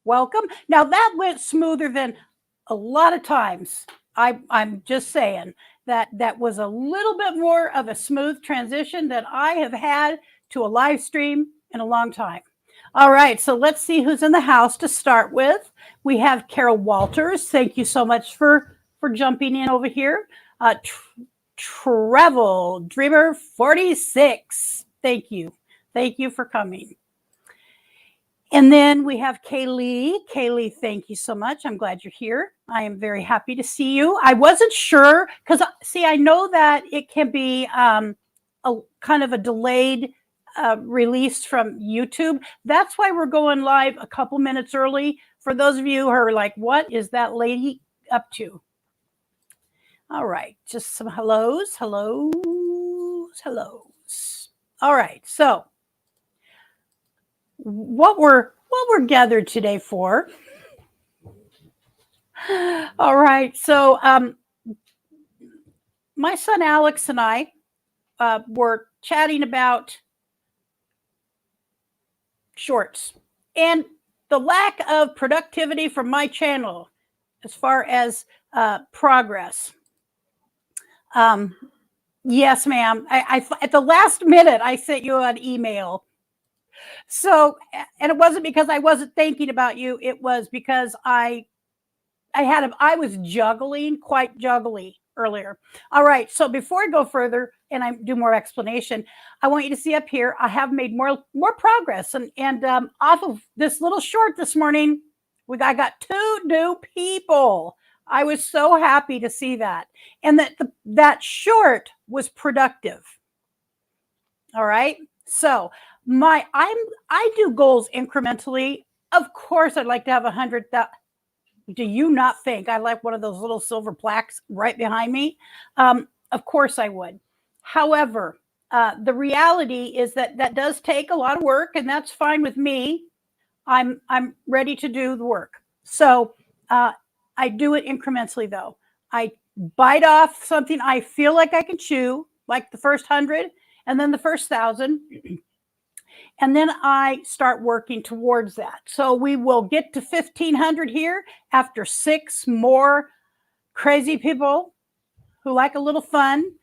welcome. Now that went smoother than a lot of times. I'm just saying that was a little bit more of a smooth transition than I have had to a live stream in a long time. All right, so let's see who's in the house to start with. We have Carol Walters. Thank you so much for jumping in over here. Travel Dreamer 46. Thank you. Thank you for coming. And then we have Kaylee. Kaylee, thank you so much. I'm glad you're here. I am very happy to see you. I wasn't sure because, see, I know that it can be a kind of a delayed release from YouTube. That's why we're going live a couple minutes early. For those of you who are like, what is that lady up to? All right, just some hellos, hellos, hellos. All right, so what we're gathered today for. All right, so my son Alex and I were chatting about shorts and the lack of productivity from my channel as far as progress. Yes, ma'am. I at the last minute I sent you an email. So, and it wasn't because I wasn't thinking about you. It was because I was juggling, quite juggly earlier. All right. So before I go further and I do more explanation, I want you to see up here, I have made more progress. And off of this little short this morning, I got 2 new people. I was so happy to see that. And that short was productive. All right. So I do goals incrementally. Of course, I'd like to have 100,000. Do you not think I like one of those little silver plaques right behind me? Of course I would. However, the reality is that does take a lot of work, and that's fine with me. I'm ready to do the work. So I do it incrementally, though. I bite off something I feel like I can chew, like the first 100, and then the first 1,000. And then I start working towards that. So we will get to 1,500 here after 6 more crazy people who like a little fun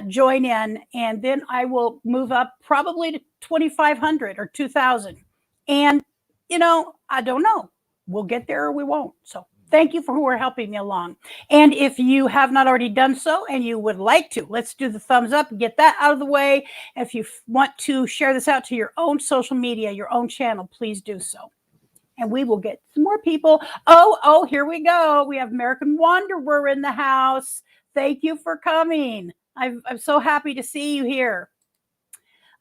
join in. And then I will move up probably to 2,500 or 2,000. And, I don't know. We'll get there or we won't. So thank you for who are helping me along. And if you have not already done so and you would like to, let's do the thumbs up and get that out of the way. If you want to share this out to your own social media, your own channel, please do so. And we will get some more people. Oh, here we go. We have American Wanderer in the house. Thank you for coming. I'm so happy to see you here.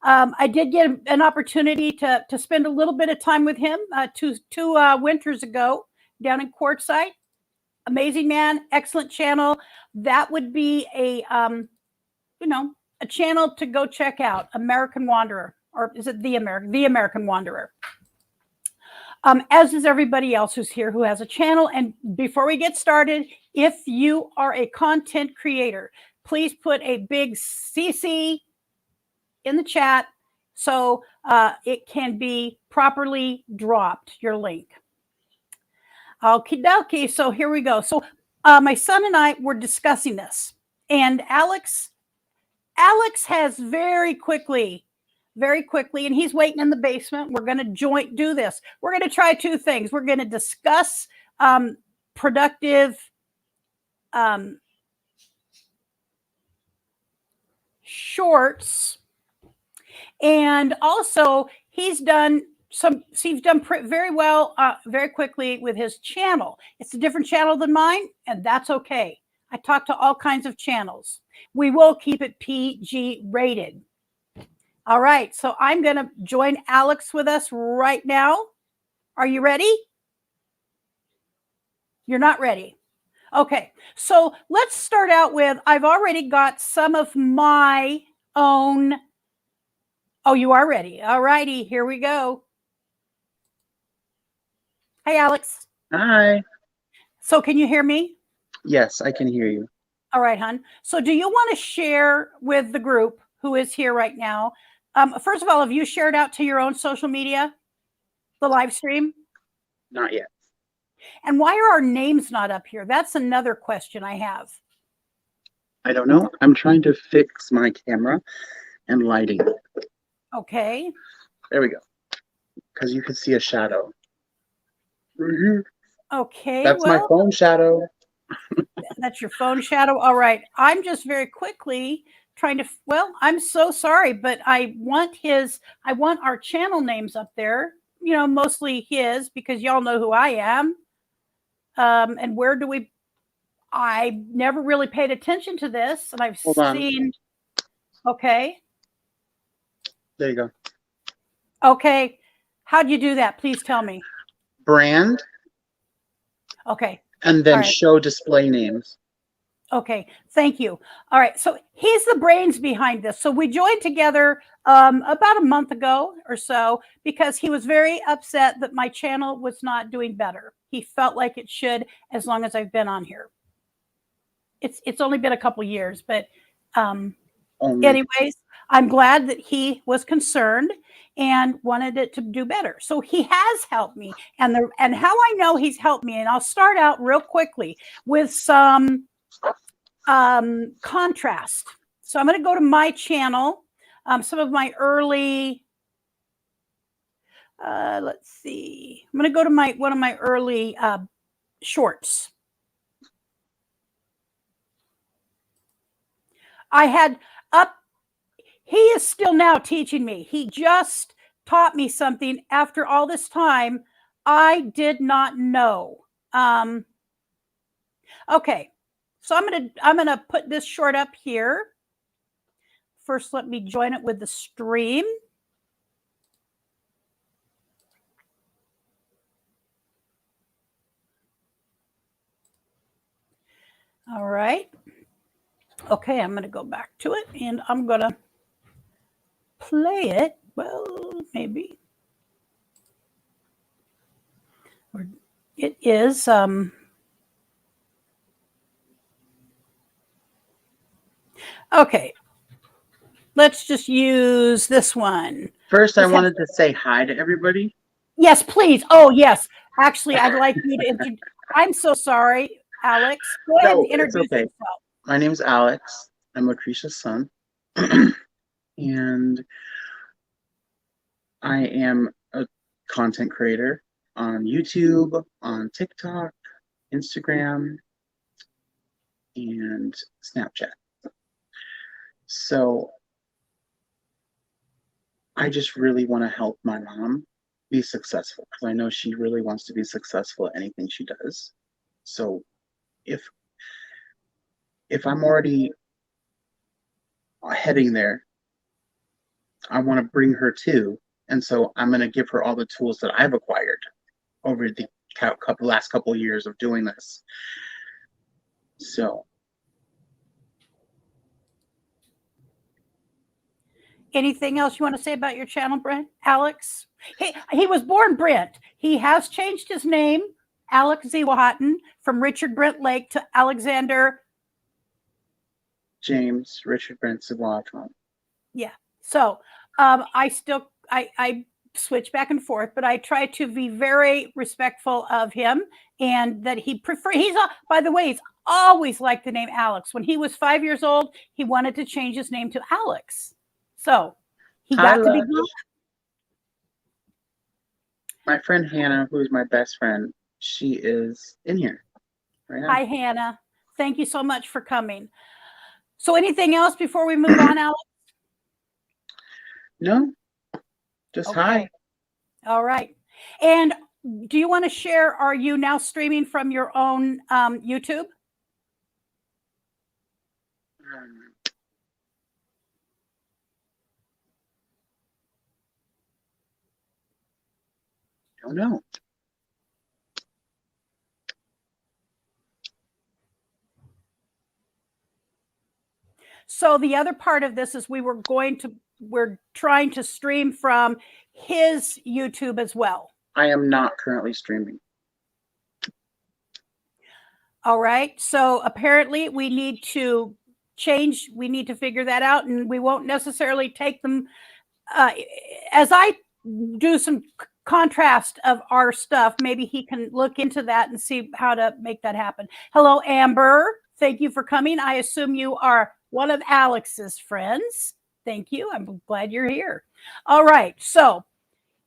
I did get an opportunity to spend a little bit of time with him two winters ago down in Quartzsite. Amazing man, excellent channel. That would be a channel to go check out, American Wanderer, or is it the American Wanderer? As is everybody else who's here who has a channel. And before we get started, if you are a content creator, please put a big CC in the chat so it can be properly dropped, your link. Okie dokie. So here we go. So my son and I were discussing this, and Alex has very quickly, and he's waiting in the basement. We're going to do this. We're going to try 2 things. We're going to discuss productive shorts, and also he's done very well, very quickly with his channel. It's a different channel than mine, and that's okay. I talk to all kinds of channels. We will keep it PG rated. All right, so I'm going to join Alex with us right now. Are you ready? You're not ready. Okay, so let's start out with, I've already got some of my own. Oh, you are ready. All righty, here we go. Hey, Alex. Hi. So can you hear me? Yes, I can hear you. All right, hon. So do you want to share with the group who is here right now? First of all, have you shared out to your own social media, the live stream? Not yet. And why are our names not up here? That's another question I have. I don't know. I'm trying to fix my camera and lighting. Okay. There we go. Because you can see a shadow. Okay. That's my phone shadow. That's your phone shadow. All right. I'm just very quickly trying to, well, I'm so sorry, but I want our channel names up there, you know, mostly his, because y'all know who I am. And where do I never really paid attention to this, and I've seen, okay. There you go. Okay. How'd you do that? Please tell me. Brand. Okay. And then show display names. Okay, thank you. All right, so he's the brains behind this. So we joined together about a month ago or so because he was very upset that my channel was not doing better. He felt like it should as long as I've been on here. It's only been a couple years, but anyways, I'm glad that he was concerned and wanted it to do better. So he has helped me, and how I know he's helped me, and I'll start out real quickly with some contrast. So I'm going to go to my channel, some of my early, let's see, I'm going to go to one of my early shorts. I had he is still now teaching me. He just taught me something after all this time I did not know. Okay. So I'm gonna put this short up here. First, let me join it with the stream. All right. Okay, I'm gonna go back to it and I'm gonna play it. Well, maybe. It is okay. Let's just use this one. First, I wanted to say hi to everybody. Yes, please. Oh, yes. Actually, I'd like you to introduce. I'm so sorry, Alex. Go ahead and introduce yourself. My name's Alex. I'm Lucretia's son. And I am a content creator on YouTube, on TikTok, Instagram, and Snapchat. So I just really want to help my mom be successful because I know she really wants to be successful at anything she does. So if I'm already heading there, I want to bring her too. And so I'm going to give her all the tools that I've acquired over the last couple of years of doing this. So. Anything else you want to say about your channel, Brent? Alex? He was born Brent. He has changed his name, Alex Ziwahatton, from Richard Brent Lake to Alexander James Richard Brent Ziwahatton. Yeah. So I switch back and forth, but I try to be very respectful of him and that by the way, he's always liked the name Alex. When he was 5 years old, he wanted to change his name to Alex. So he got to be good. My friend Hannah, who is my best friend, she is in here right now. Hi, Hannah. Thank you so much for coming. So anything else before we move on, Alex? No, just hi. All right. And do you want to share, are you now streaming from your own YouTube? Don't know. So the other part of this is we're trying to stream from his YouTube as well. I am not currently streaming. All right. So apparently we need to figure that out, and we won't necessarily take them as I do some contrast of our stuff. Maybe he can look into that and see how to make that happen. Hello, Amber. Thank you for coming. I assume you are one of Alex's friends. Thank you. I'm glad you're here. All right. So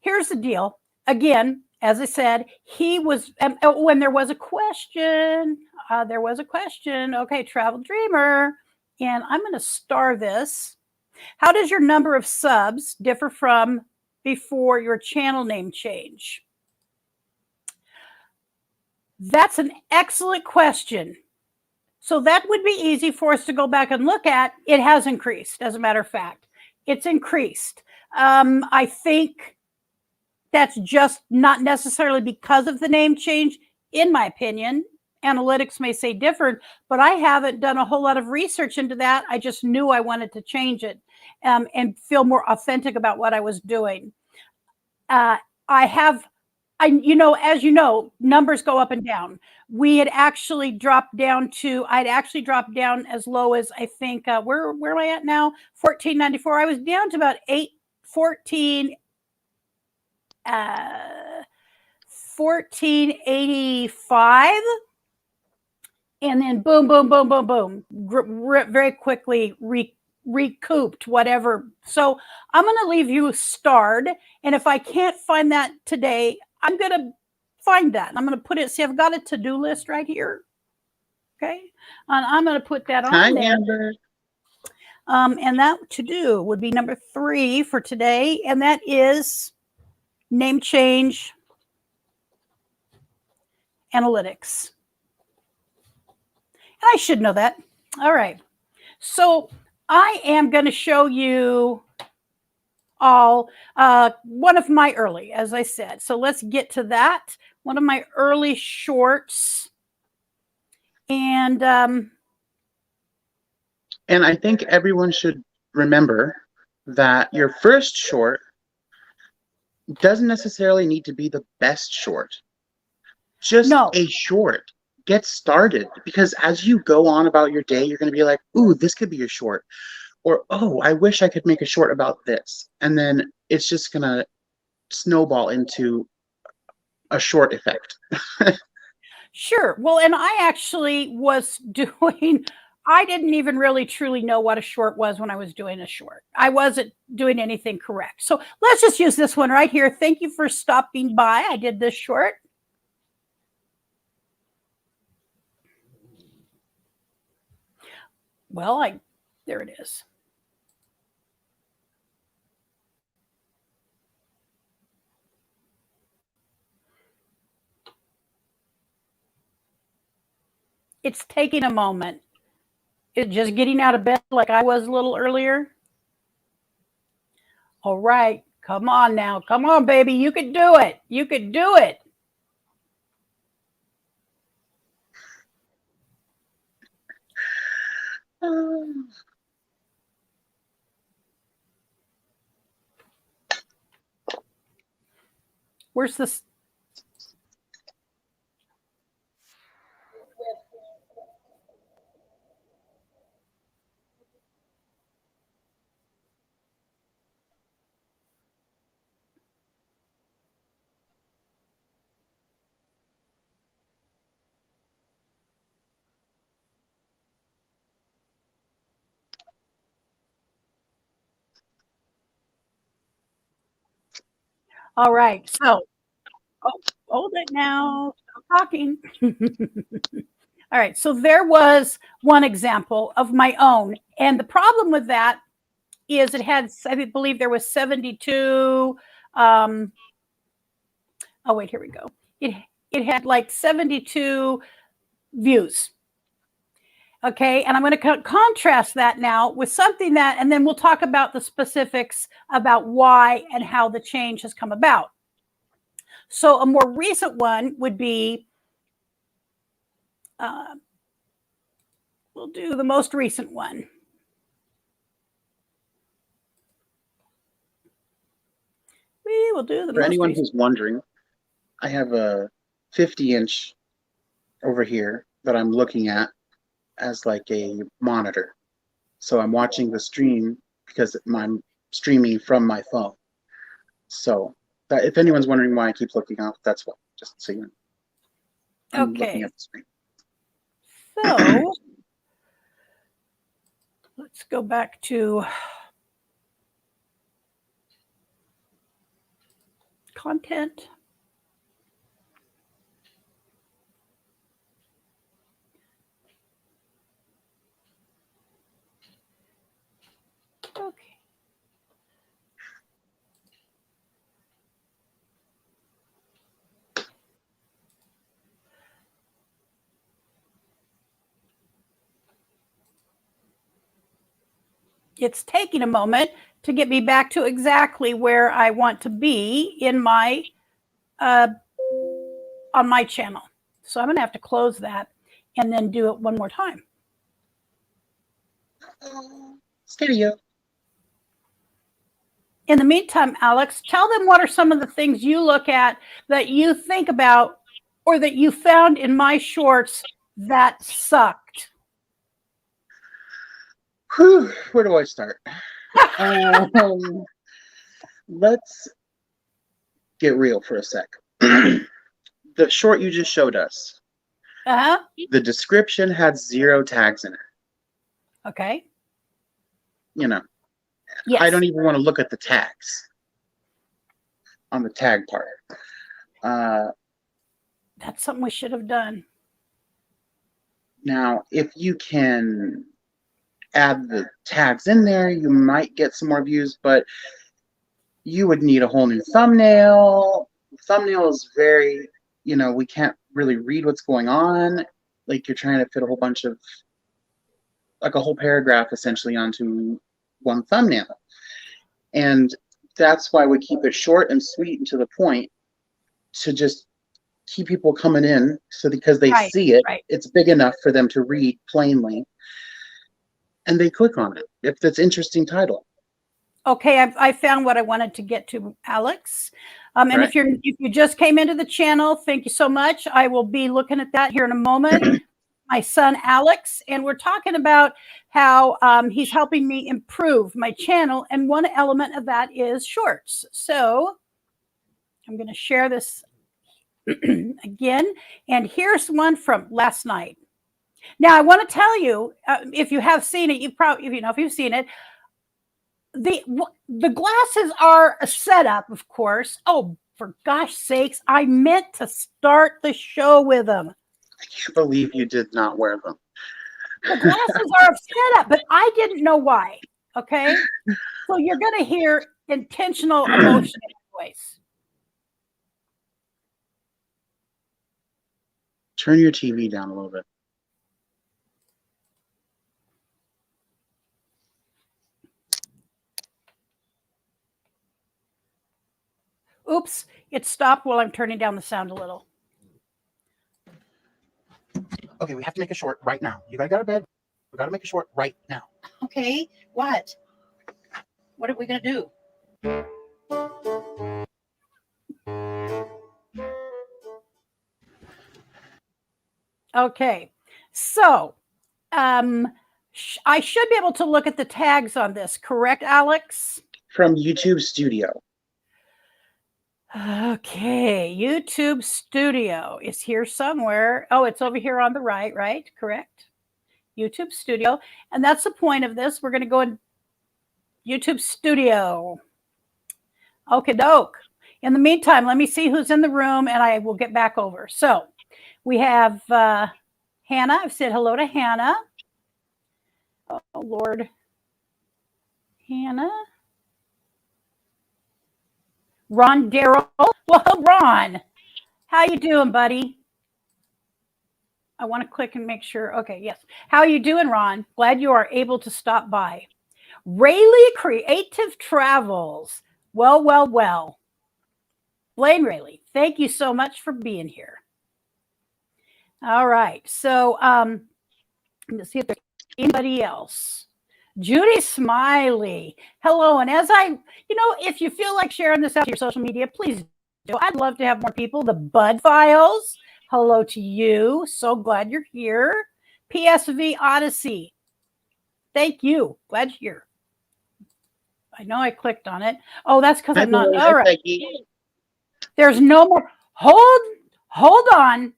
here's the deal. Again, as I said, he was, when there was a question, Okay, Travel Dreamer. And I'm going to star this. How does your number of subs differ from before your channel name change? That's an excellent question. So that would be easy for us to go back and look at. It has increased, as a matter of fact. It's increased. I think that's just not necessarily because of the name change, in my opinion. Analytics may say different, but I haven't done a whole lot of research into that. I just knew I wanted to change it and feel more authentic about what I was doing. As you know, numbers go up and down. We had actually dropped down to, I'd actually dropped down as low as, I think, where am I at now? 1494. I was down to about 1485. And then boom, boom, boom, boom, boom, very quickly recouped whatever. So I'm going to leave you starred. And if I can't find that today, I'm going to find that. I'm going to put it, see, I've got a to-do list right here. Okay. And I'm going to put that on there. Amber. And that to-do would be number 3 for today. And that is name change analytics. And I should know that. All right. So I am going to show you all one of my early, as I said. So let's get to that. One of my early shorts. And I think everyone should remember that your first short doesn't necessarily need to be the best short. Just a short. Get started, because as you go on about your day, you're going to be like, ooh, this could be a short, or oh, I wish I could make a short about this, and then it's just going to snowball into a short effect. Sure. Well, and I actually was doing, I didn't even really truly know what a short was when I was doing a short. I wasn't doing anything correct. So let's just use this one right here. Thank you for stopping by. I did this short. Well, there it is. It's taking a moment. It's just getting out of bed like I was a little earlier. All right. Come on now. Come on, baby. You could do it. You could do it. Where's this? All right. So, hold it now. Stop talking. All right. So there was one example of my own. And the problem with that is it had, I believe there was 72. Oh, wait, here we go. It had like 72 views. Okay. And I'm going to contrast that now with something that, and then we'll talk about the specifics about why and how the change has come about. So a more recent one would be, we'll do the most recent one. We will do the For anyone who's wondering, I have a 50-inch over here that I'm looking at as like a monitor. So I'm watching the stream because I'm streaming from my phone. So If anyone's wondering why I keep looking off, that's why. Just so you know. I'm looking Okay. at the screen. So let's go back to content. Okay. It's taking a moment to get me back to exactly where I want to be in my on my channel. So I'm going to have to close that and then do it one more time. Stereo. In the meantime, Alex, tell them what are some of the things you look at that you think about or that you found in my shorts that sucked. Whew, where do I start? Let's get real for a sec. The short you just showed us, the description had 0 tags in it. Okay. You know, yes. I don't even want to look at the tags on the tag part. That's something we should have done. Now, if you can add the tags in there, you might get some more views, but you would need a whole new thumbnail. Thumbnail is very, you know, we can't really read what's going on. Like you're trying to fit a whole bunch of, like a whole paragraph essentially onto one thumbnail. And that's why we keep it short and sweet and to the point, to just keep people coming in, so because they see it, it's big enough for them to read plainly, and they click on it if it's interesting title. Okay, I found what I wanted to get to, Alex. And if you just came into the channel, thank you so much. I will be looking at that here in a moment. My son, Alex, and we're talking about how he's helping me improve my channel. And one element of that is shorts. So I'm going to share this again. And here's one from last night. Now, I want to tell you, if you have seen it, if you've seen it, the glasses are a setup, of course. Oh, for gosh sakes, I meant to start the show with them. I can't believe you did not wear them. The glasses are a setup, but I didn't know why. Okay, so you're going to hear intentional emotion in my voice. Turn your TV down a little bit. Oops, it stopped while I'm turning down the sound a little. Okay, we have to make a short right now. You gotta go to bed. We gotta make a short right now. Okay, what? What are we gonna do? Okay, so I should be able to look at the tags on this, correct, Alex? From YouTube Studio. Okay, YouTube Studio is here somewhere. Oh, it's over here on the right, right? Correct. YouTube Studio. And that's the point of this. We're going to go in YouTube Studio. Okay, doke. In the meantime, let me see who's in the room and I will get back over. So we have Hannah. I've said hello to Hannah. Oh, Lord. Hannah. Ron Darrell. Well, Ron, how you doing, buddy? I want to click and make sure. Okay, yes. How are you doing, Ron? Glad you are able to stop by. Rayleigh Creative Travels. Well, well, well. Blaine Rayleigh, thank you so much for being here. All right. So let's see if there's anybody else. Judy Smiley. Hello. And as if you feel like sharing this out to your social media, please do. I'd love to have more people. The Bud Files. Hello to you. So glad you're here. PSV Odyssey. Thank you. Glad you're here. I know I clicked on it. Oh, that's because I'm not. All right. There's no more. Hold on.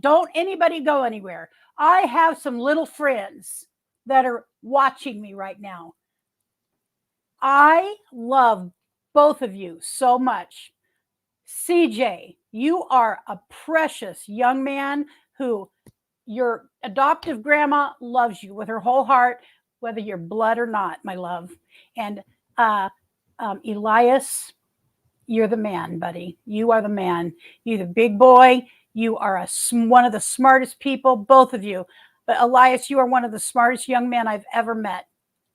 Don't anybody go anywhere. I have some little friends that are watching me right now. I love both of you so much. CJ, you are a precious young man who your adoptive grandma loves you with her whole heart, whether you're blood or not, my love. And Elias, you're the man, buddy. You are the man. You're the big boy. You are one of the smartest people, both of you. But Elias, you are one of the smartest young men I've ever met.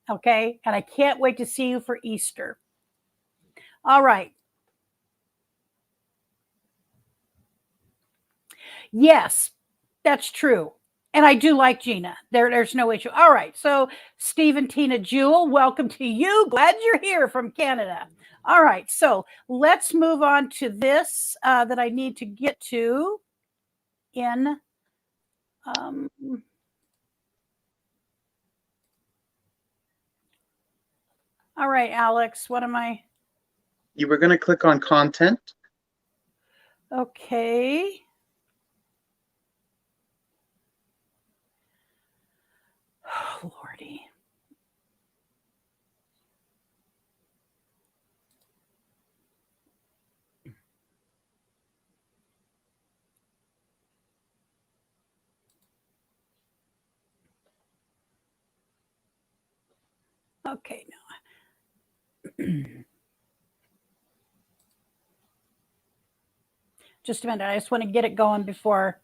Okay? And I can't wait to see you for Easter. All right. Yes, that's true. And I do like Gina. There's no issue. All right. So, Steve and Tina Jewel, welcome to you. Glad you're here from Canada. All right. So, let's move on to this that I need to get to in. All right, Alex, what am I? You were going to click on content. Okay. Oh, Lordy. Okay, now. Just a minute. I just want to get it going before.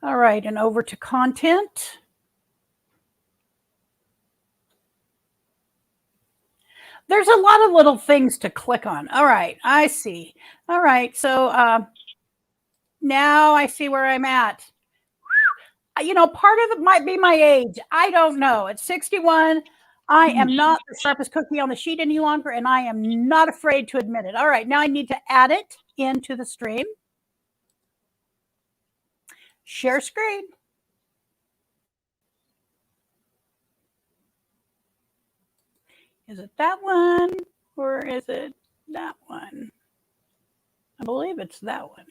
All right, and over to content. There's a lot of little things to click on. All right, I see. All right, so now I see where I'm at. You know, part of it might be my age. I don't know. At 61, I am not the sharpest cookie on the sheet any longer, and I am not afraid to admit it. All right, now I need to add it into the stream. Share screen. Is it that one or is it that one? I believe it's that one.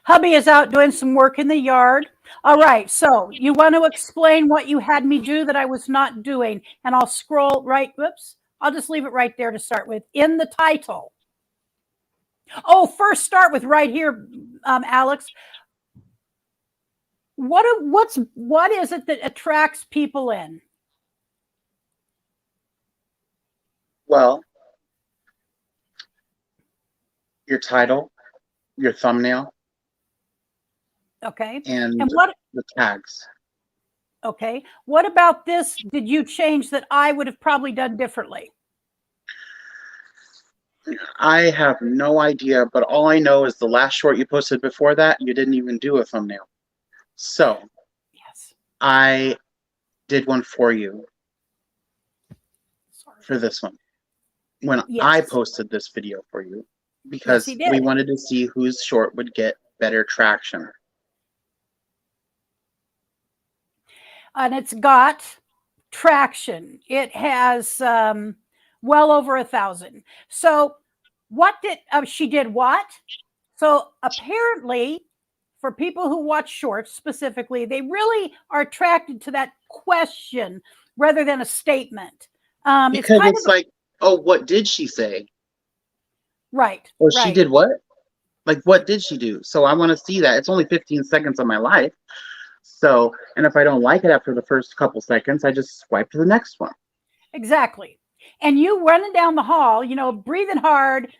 Hubby is out doing some work in the yard. All right, so you want to explain what you had me do that I was not doing, and I'll scroll right. Whoops. I'll just leave it right there to start with in the title. Oh, first start with right here, Alex. What is it that attracts people in? Well, your title, your thumbnail, Okay. and what the tags. Okay. What about this? Did you change that I would have probably done differently? I have no idea, but all I know is the last short you posted before that, you didn't even do a thumbnail. So yes, I did one for you. Sorry. For this one. When yes. I posted this video for you, because yes, we wanted to see whose short would get better traction. And it's got traction. It has well over 1,000. So what did she did what? So apparently for people who watch shorts specifically, they really are attracted to that question rather than a statement. Because it's like, oh, what did she say? Right. Or right. she did what? Like, what did she do? So I want to see that. It's only 15 seconds of my life. So, and if I don't like it after the first couple seconds, I just swipe to the next one. Exactly. And you running down the hall, you know, breathing hard.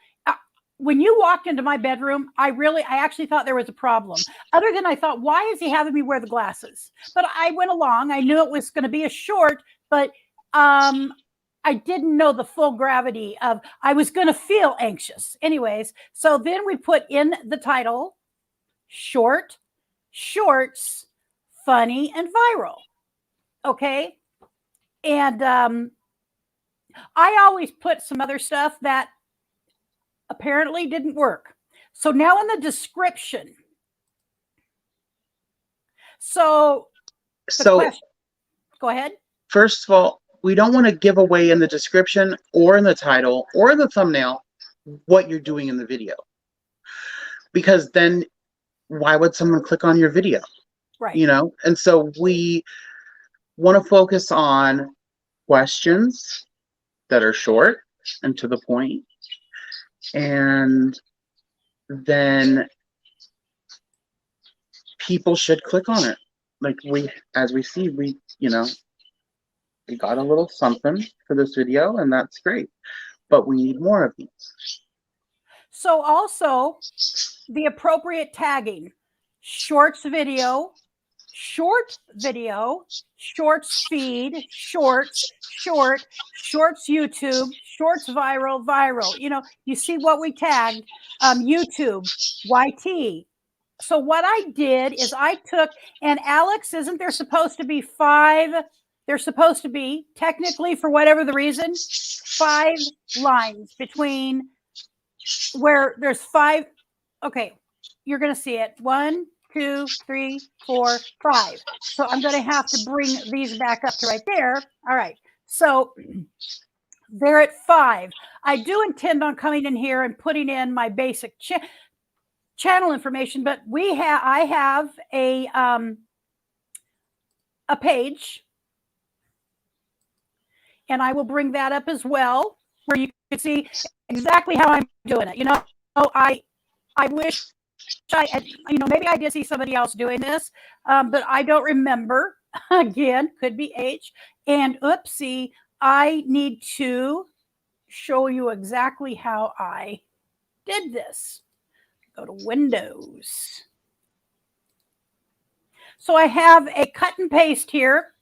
When you walked into my bedroom, I actually thought there was a problem. Other than I thought, why is he having me wear the glasses? But I went along. I knew it was going to be a short, but I didn't know the full gravity of, I was going to feel anxious. Anyways, so then we put in the title, short, shorts, funny, and viral. Okay. And I always put some other stuff that apparently didn't work. So now in the description. So question, go ahead. First of all, we don't want to give away in the description or in the title or in the thumbnail what you're doing in the video. Because then why would someone click on your video? Right. You know? And so we want to focus on questions that are short and to the point. And then people should click on it. Like as we see, we got a little something for this video, and that's great. But we need more of these. So also the appropriate tagging: shorts video, short video, shorts feed, shorts, short, shorts YouTube, shorts viral, viral. You know, you see what we tagged, YouTube, YT. So what I did is I took, and Alex, isn't there supposed to be 5? There's supposed to be, technically, for whatever the reason, 5 lines between where there's 5. Okay, you're going to see it. 1, 2, 3, 4, 5. So I'm going to have to bring these back up to right there. All right. So they're at 5. I do intend on coming in here and putting in my basic channel information, but I have a page, and I will bring that up as well, where you can see exactly how I'm doing it. You know, I wish I had, maybe I did see somebody else doing this, but I don't remember. Again, could be age. And oopsie, I need to show you exactly how I did this. Go to Windows. So I have a cut and paste here,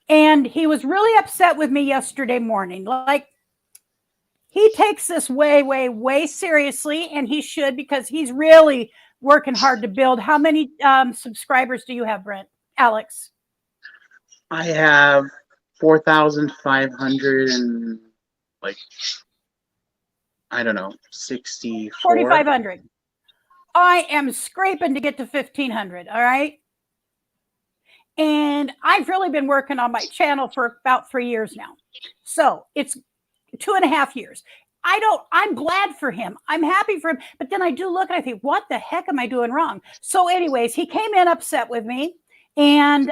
and he was really upset with me yesterday morning. Like, he takes this way, way, way seriously, and he should, because he's really working hard to build. How many subscribers do you have, Brent? Alex? I have 4,500 and I don't know, 64. 4,500. I am scraping to get to 1,500. All right. And I've really been working on my channel for about 3 years now. So it's 2.5 years. I'm glad for him. I'm happy for him. But then I do look and I think, what the heck am I doing wrong? So anyways, he came in upset with me, and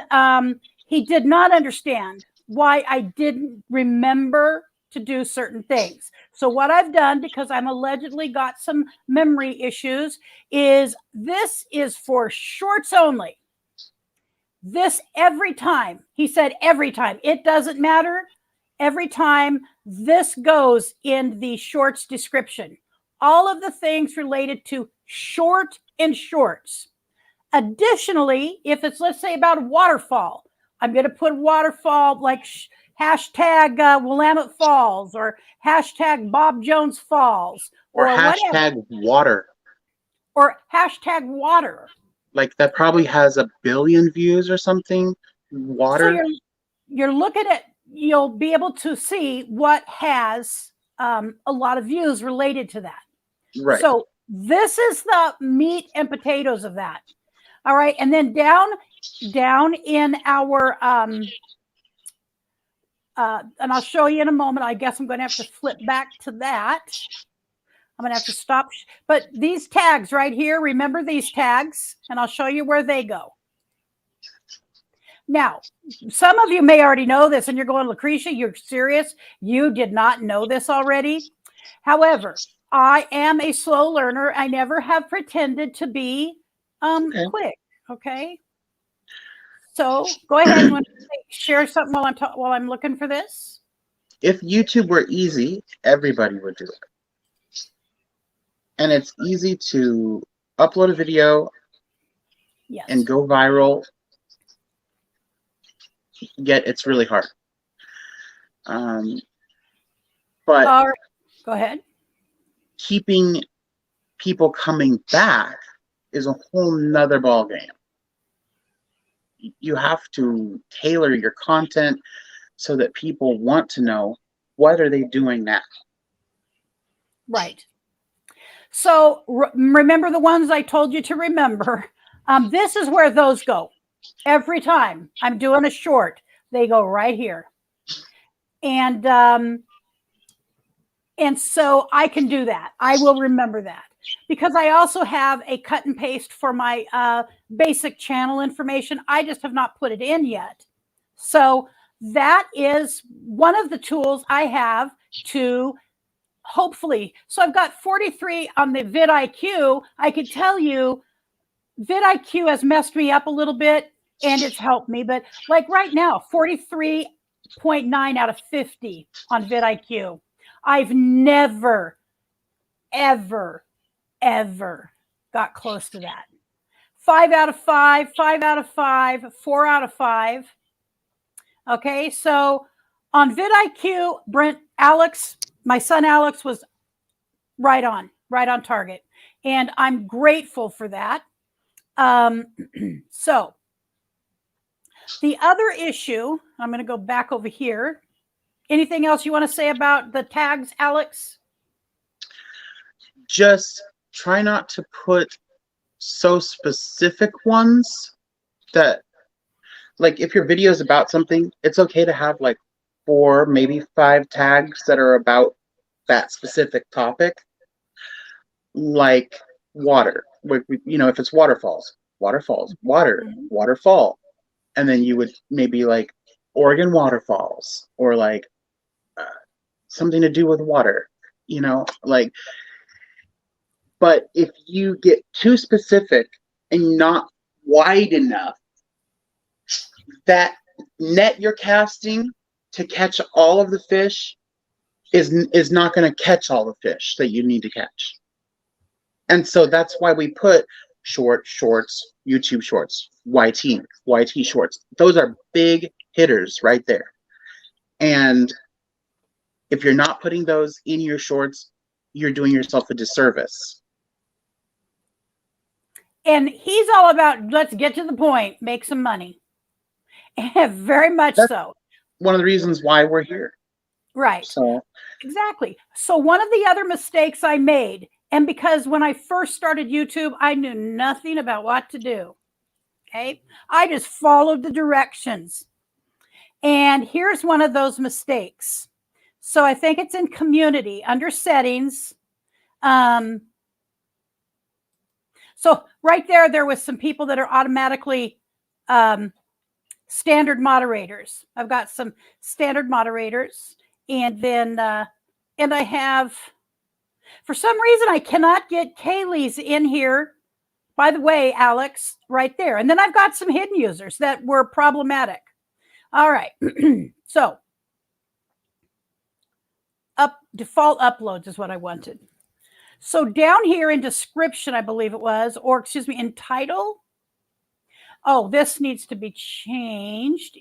he did not understand why I didn't remember to do certain things. So what I've done, because I'm allegedly got some memory issues, is this is for shorts only. This every time. He said every time. It doesn't matter. Every time this goes in the shorts description. All of the things related to short and shorts. Additionally, if it's, let's say, about a waterfall, I'm going to put waterfall like hashtag Willamette Falls, or hashtag Bob Jones Falls, or hashtag whatever. Water. Or hashtag water. Like, that probably has 1 billion views or something. Water. So you're looking at, you'll be able to see what has a lot of views related to that. Right. So this is the meat and potatoes of that. All right. And then down in our, and I'll show you in a moment. I guess I'm going to have to flip back to that. I'm going to have to stop. But these tags right here, remember these tags, and I'll show you where they go. Now, some of you may already know this, and you're going, Lucretia, you're serious? You did not know this already? However, I am a slow learner. I never have pretended to be quick, okay? So go ahead and share something while I'm looking for this. If YouTube were easy, everybody would do it. And it's easy to upload a video and go viral. Yet it's really hard. But go ahead. Keeping people coming back is a whole nother ballgame. You have to tailor your content so that people want to know, what are they doing now? Right. So remember the ones I told you to remember. This is where those go. Every time I'm doing a short, they go right here. And so I can do that. I will remember that because I also have a cut and paste for my basic channel information. I just have not put it in yet. So that is one of the tools I have to hopefully. So I've got 43 on the vidIQ. I could tell you vidIQ has messed me up a little bit and it's helped me. But like right now, 43.9 out of 50 on vidIQ. I've never, ever, ever got close to that. 5 out of 5, 5 out of 5, 4 out of 5. Okay, so on vidIQ, Alex, my son Alex was right on target. And I'm grateful for that. So the other issue, I'm going to go back over here. Anything else you want to say about the tags, Alex? Just try not to put so specific ones that, like, if your video is about something, it's okay to have like 4, maybe 5 tags that are about that specific topic. Like water, you know, if it's waterfalls, water, waterfall, and then you would maybe like Oregon waterfalls or like something to do with water, you know, like. But if you get too specific and not wide enough, that net you're casting to catch all of the fish is not going to catch all the fish that you need to catch. And so that's why we put shorts, YouTube shorts, YT shorts. Those are big hitters right there. And if you're not putting those in your shorts, you're doing yourself a disservice. And he's all about, let's get to the point, make some money. Very much so. One of the reasons why we're here. Right. So exactly. So one of the other mistakes I made, and because when I first started YouTube, I knew nothing about what to do. Okay. I just followed the directions. And here's one of those mistakes. So I think it's in community under settings. So right there was some people that are automatically standard moderators. I've got some standard moderators. And then, and I have, for some reason, I cannot get Kaylee's in here. By the way, Alex, right there. And then I've got some hidden users that were problematic. All right. So default uploads is what I wanted. So down here in description, I believe it was, or excuse me, in title. Oh, this needs to be changed.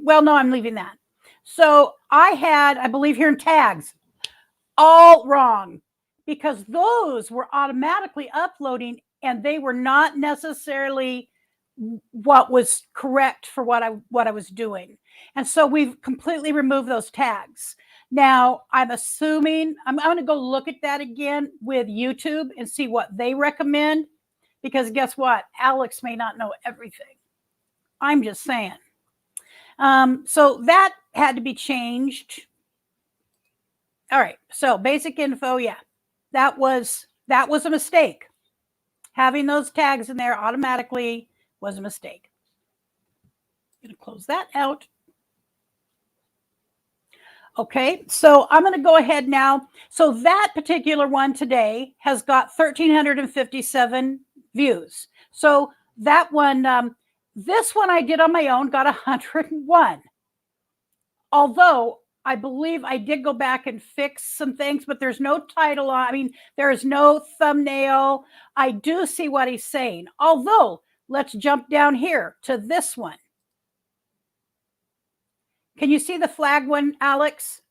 Well, no, I'm leaving that. So I had, I believe here in tags, all wrong because those were automatically uploading and they were not necessarily what was correct for what I was doing. And so we've completely removed those tags. Now, I'm assuming, I'm going to go look at that again with YouTube and see what they recommend, because guess what? Alex may not know everything. I'm just saying. So that had to be changed. All right. So basic info. Yeah, that was a mistake. Having those tags in there automatically was a mistake. I'm going to close that out. Okay, so I'm going to go ahead now. So that particular one today has got 1,357 views. So that one, this one I did on my own, got 101. Although I believe I did go back and fix some things, but there's no title on, I mean, there is no thumbnail. I do see what he's saying. Although, let's jump down here to this one. Can you see the flag one, Alex?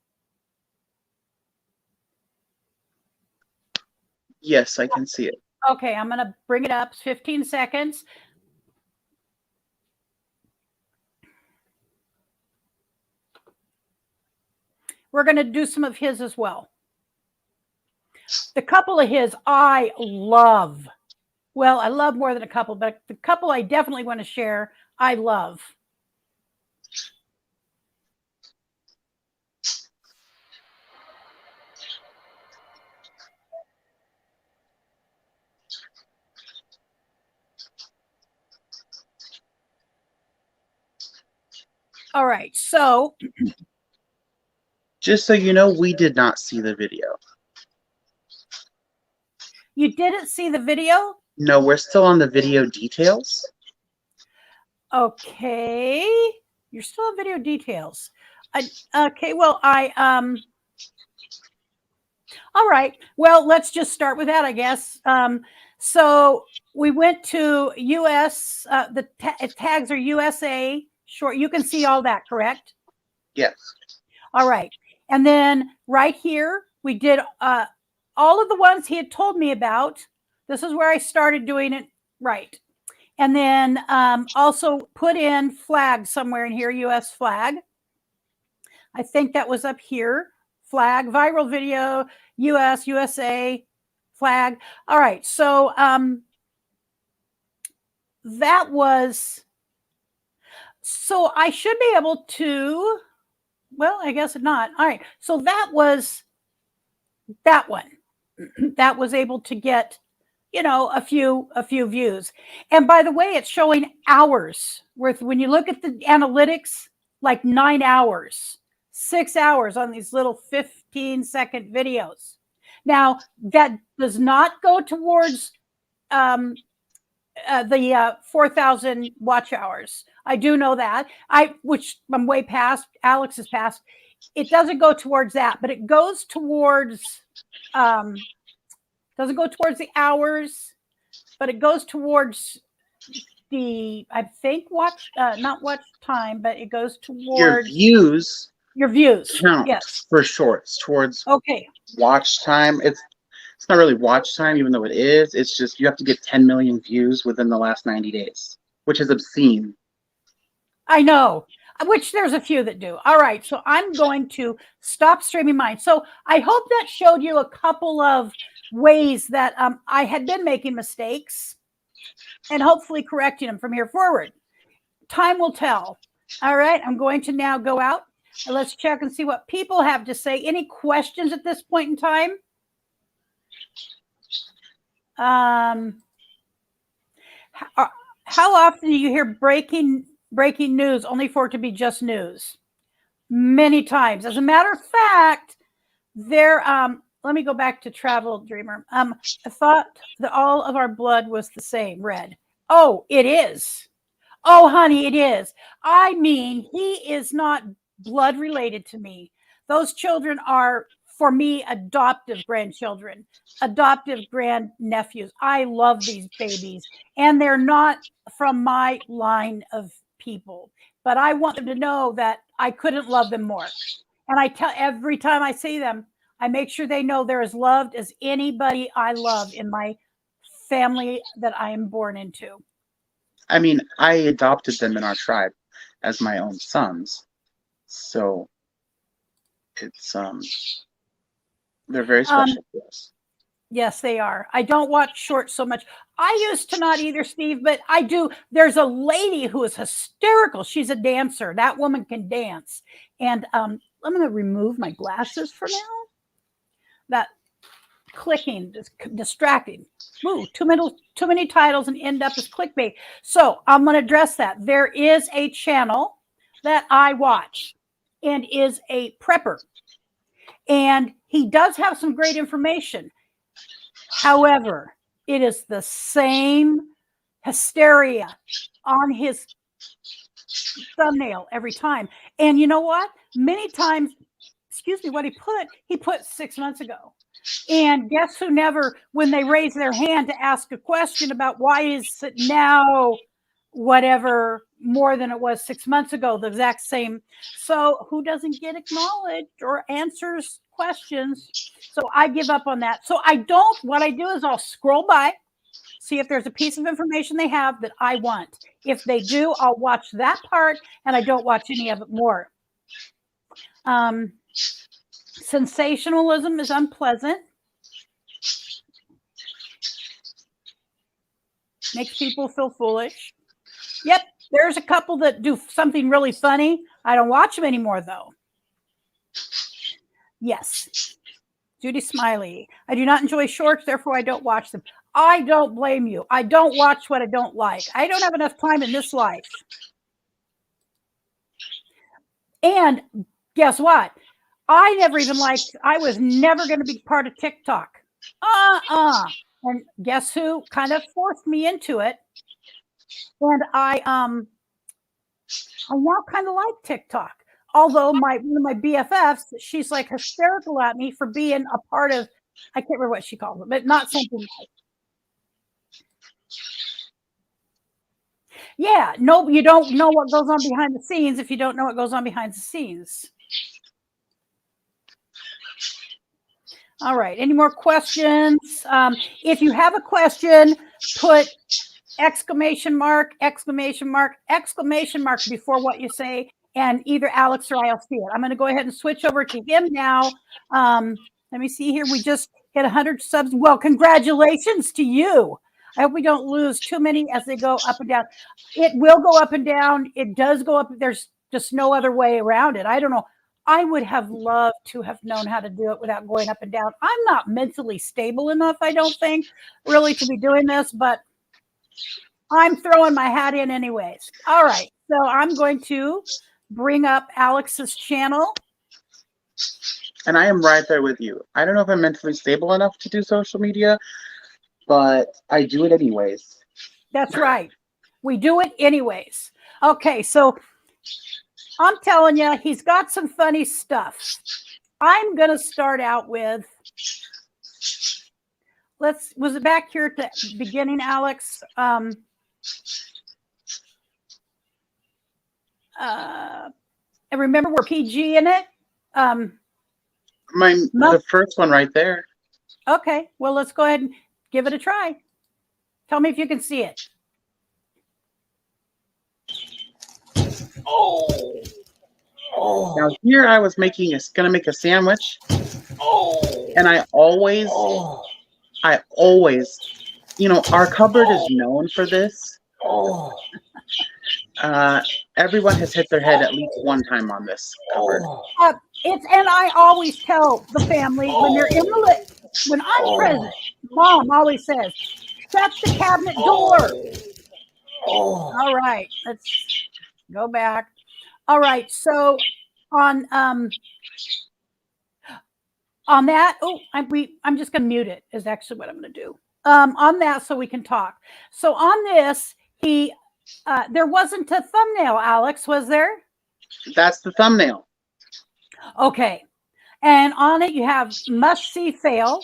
Yes, I can see it. Okay, I'm going to bring it up. 15 seconds. We're going to do some of his as well. The couple of his I love. Well, I love more than a couple, but the couple I definitely want to share, I love. All right. So Just so you know, we did not see the video. you didn't see the video? No, we're still on the video details. Okay. You're still on video details. Okay. Well, all right. Well, let's just start with that, I guess. So we went to US, the tags are USA short. You can see all that, correct? Yes. All right. And then right here, we did all of the ones he had told me about. This is where I started doing it right. And then also put in flag somewhere in here, US flag. I think that was up here. Flag, viral video, US, USA, flag. All right. So that was, so I should be able to, well, I guess not. All right. So that was that one. That was able to get, you know, a few views. And by the way, it's showing hours worth. When you look at the analytics, like 9 hours, 6 hours on these little 15-second videos. Now that does not go towards the 4,000 watch hours. I do know that. Which I'm way past. Alex is past. It doesn't go towards that, but it goes towards. Doesn't go towards the hours, but it goes towards the, I think, not watch time, but it goes towards your views count. Yes, for shorts towards okay. Watch time. It's not really watch time, even though it is. It's just you have to get 10 million views within the last 90 days, which is obscene. I know, which there's a few that do. All right, so I'm going to stop streaming mine. So I hope that showed you a couple of ways that I had been making mistakes and hopefully correcting them from here forward. Time will tell. All right, I'm going to now go out and let's check and see what people have to say. Any questions at this point in time? How often do you hear breaking news only for it to be just news? Many times. As a matter of fact, there let me go back to Travel Dreamer. I thought that all of our blood was the same, red. Oh, it is. Oh, honey, it is. I mean, he is not blood related to me. Those children are, for me, adoptive grandchildren, adoptive grandnephews. I love these babies, and they're not from my line of people. But I want them to know that I couldn't love them more. And I tell every time I see them, I make sure they know they're as loved as anybody I love in my family that I am born into. I mean, I adopted them in our tribe as my own sons. So it's they're very special to us. Yes, they are. I don't watch shorts so much. I used to not either, Steve, but I do. There's a lady who is hysterical. She's a dancer. That woman can dance. And I'm going to remove my glasses for now. That clicking is distracting. Ooh, too many titles and end up as clickbait. So I'm going to address that. There is a channel that I watch and is a prepper. And he does have some great information. However, it is the same hysteria on his thumbnail every time. And you know what? Many times, excuse me, what he put 6 months ago. And guess who never, when they raise their hand to ask a question about why is it now whatever more than it was 6 months ago, the exact same. So who doesn't get acknowledged or answers questions? So I give up on that. So what I do is I'll scroll by, see if there's a piece of information they have that I want. If they do, I'll watch that part and I don't watch any of it more. Sensationalism is unpleasant. Makes people feel foolish. Yep, there's a couple that do something really funny. I don't watch them anymore, though. Yes. Judy Smiley. I do not enjoy shorts, therefore I don't watch them. I don't blame you. I don't watch what I don't like. I don't have enough time in this life. And guess what? I never even liked, I was never going to be part of TikTok. And guess who kind of forced me into it? And I now kind of like TikTok. Although one of my BFFs, she's like hysterical at me for being a part of, I can't remember what she calls it, but not something like. Yeah, no, you don't know what goes on behind the scenes if you don't know what goes on behind the scenes. All right. Any more questions? If you have a question, put exclamation mark, exclamation mark, exclamation mark before what you say, and either Alex or I'll see it. I'm going to go ahead and switch over to him now. Let me see here. We just hit 100 subs. Well, congratulations to you. I hope we don't lose too many as they go up and down. It will go up and down. It does go up. There's just no other way around it. I don't know. I would have loved to have known how to do it without going up and down. I'm not mentally stable enough, I don't think, really to be doing this, but I'm throwing my hat in anyways. All right. So I'm going to bring up Alex's channel. And I am right there with you. I don't know if I'm mentally stable enough to do social media, but I do it anyways. That's right. We do it anyways. Okay, so I'm telling you, he's got some funny stuff. I'm going to start out with, was it back here at the beginning, Alex? And remember we're PG in it? The first one right there. Okay, well, let's go ahead and give it a try. Tell me if you can see it. Now here I was gonna make a sandwich, and I always, you know, our cupboard is known for this. Everyone has hit their head at least one time on this cupboard. And I always tell the family when they're in the when I'm present, Mom always says, "Shut the cabinet door." All right, let's go back. All right, so on that, I'm just going to mute it. Is actually what I'm going to do. On that, so we can talk. So on this, there wasn't a thumbnail, Alex, was there? That's the thumbnail. Okay. And on it, you have must see fail.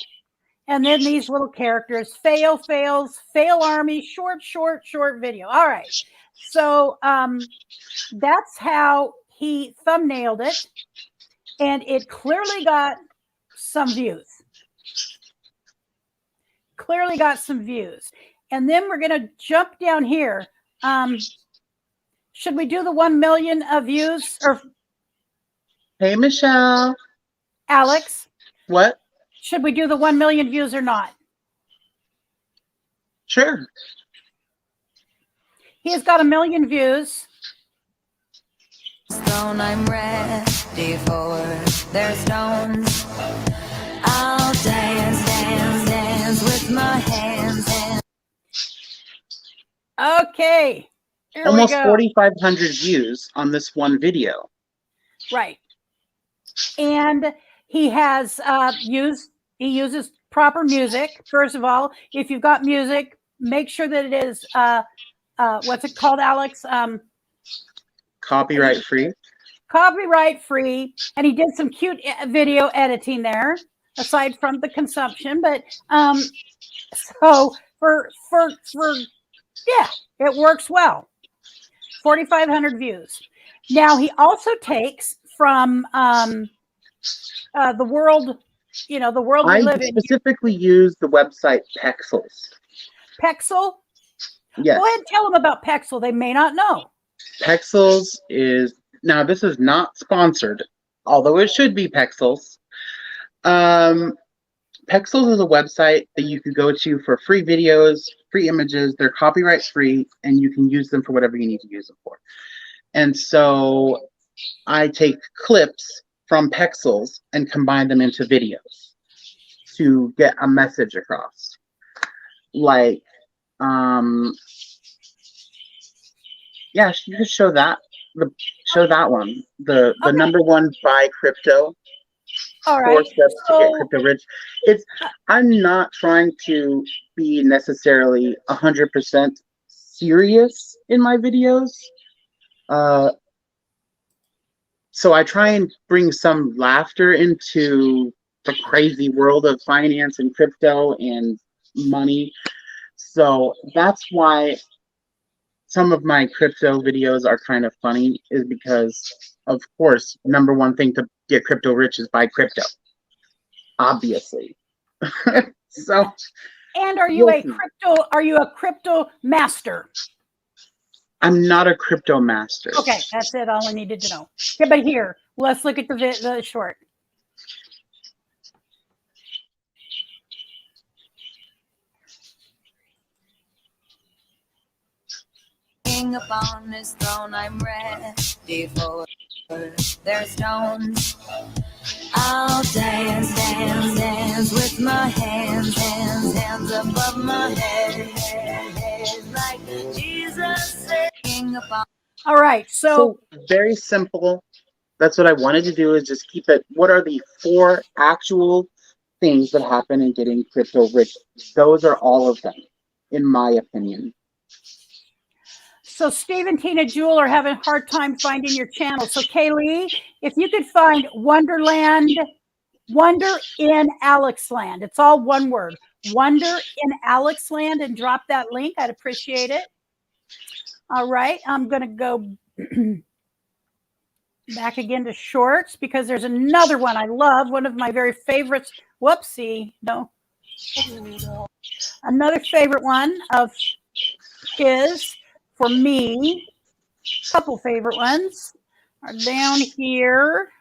And then these little characters, fail, fails, fail army, short video. All right. So that's how he thumbnailed it. And it clearly got some views. Clearly got some views. And then we're going to jump down here. Should we do the 1 million of views? Or Hey, Michelle. Alex? What? Should we do the 1 million views or not? Sure. He has got 1 million views. Stone, I'm ready for their stones. I'll dance, dance, dance with my hands. Okay. Here Almost we go. 4,500 views on this one video. Right. And he has he uses proper music. First of all, if you've got music, make sure that it is what's it called, Alex? Copyright free. Copyright free. And he did some cute video editing there, aside from the consumption. But so for yeah, it works well. 4,500 views. Now he also takes from the world, you know, the world we live in. I specifically use the website Pexels. Pexel? Yes. Go ahead and tell them about Pexel. They may not know. Pexels is, now this is not sponsored, although it should be Pexels. Pexels is a website that you can go to for free videos, free images. They're copyright free, and you can use them for whatever you need to use them for. And so I take clips from Pexels and combine them into videos to get a message across. Like, yeah, you could show that show that one. The Okay. number one buy crypto. All 4 right. steps to get So, crypto rich. It's I'm not trying to be necessarily 100% serious in my videos. So I try and bring some laughter into the crazy world of finance and crypto and money. So that's why some of my crypto videos are kind of funny, is because, of course, number one thing to get crypto rich is buy crypto. Obviously. So, and are you listen, are you a crypto master? I'm not a crypto master. Okay, that's it. All I needed to know. Okay, but here, let's look at the short. King upon his throne, I'm ready for their stones. I'll dance, dance, dance with my hands above my head, like Jesus said. King upon. All right, So very simple. That's what I wanted to do, is just keep it. What are the 4 actual things that happen in getting crypto rich? Those are all of them, in my opinion. So Steve and Tina Jewel are having a hard time finding your channel. So Kaylee, if you could find Wonder in AlexLand, it's all one word, Wonder in AlexLand, and drop that link, I'd appreciate it. All right, I'm going to go back again to shorts because there's another one I love, one of my very favorites. Whoopsie, no. Another favorite one of his. For me, a couple favorite ones are down here.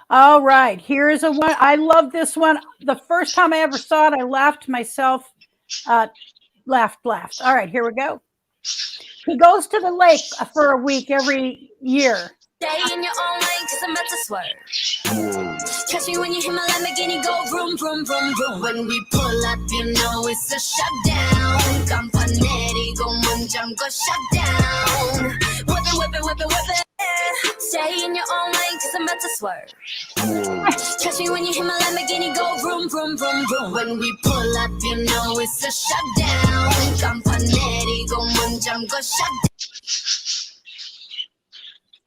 All right, here's a one. I love this one. The first time I ever saw it, I laughed myself. Laughed. All right, here we go. He goes to the lake for a week every year. Stay in your own lane, cause I'm about to swerve. Catch me when you hear my Lamborghini go vroom, vroom, vroom, vroom. When we pull up, you know it's a shutdown. Campanetti, go munjang, go shut down. Whip it. Stay in your own lane, cause I'm about to swerve. Catch me when you hear my Lamborghini go vroom, vroom, vroom, vroom. When we pull up, you know it's a shutdown. Campanetti, go munjang, go shut down.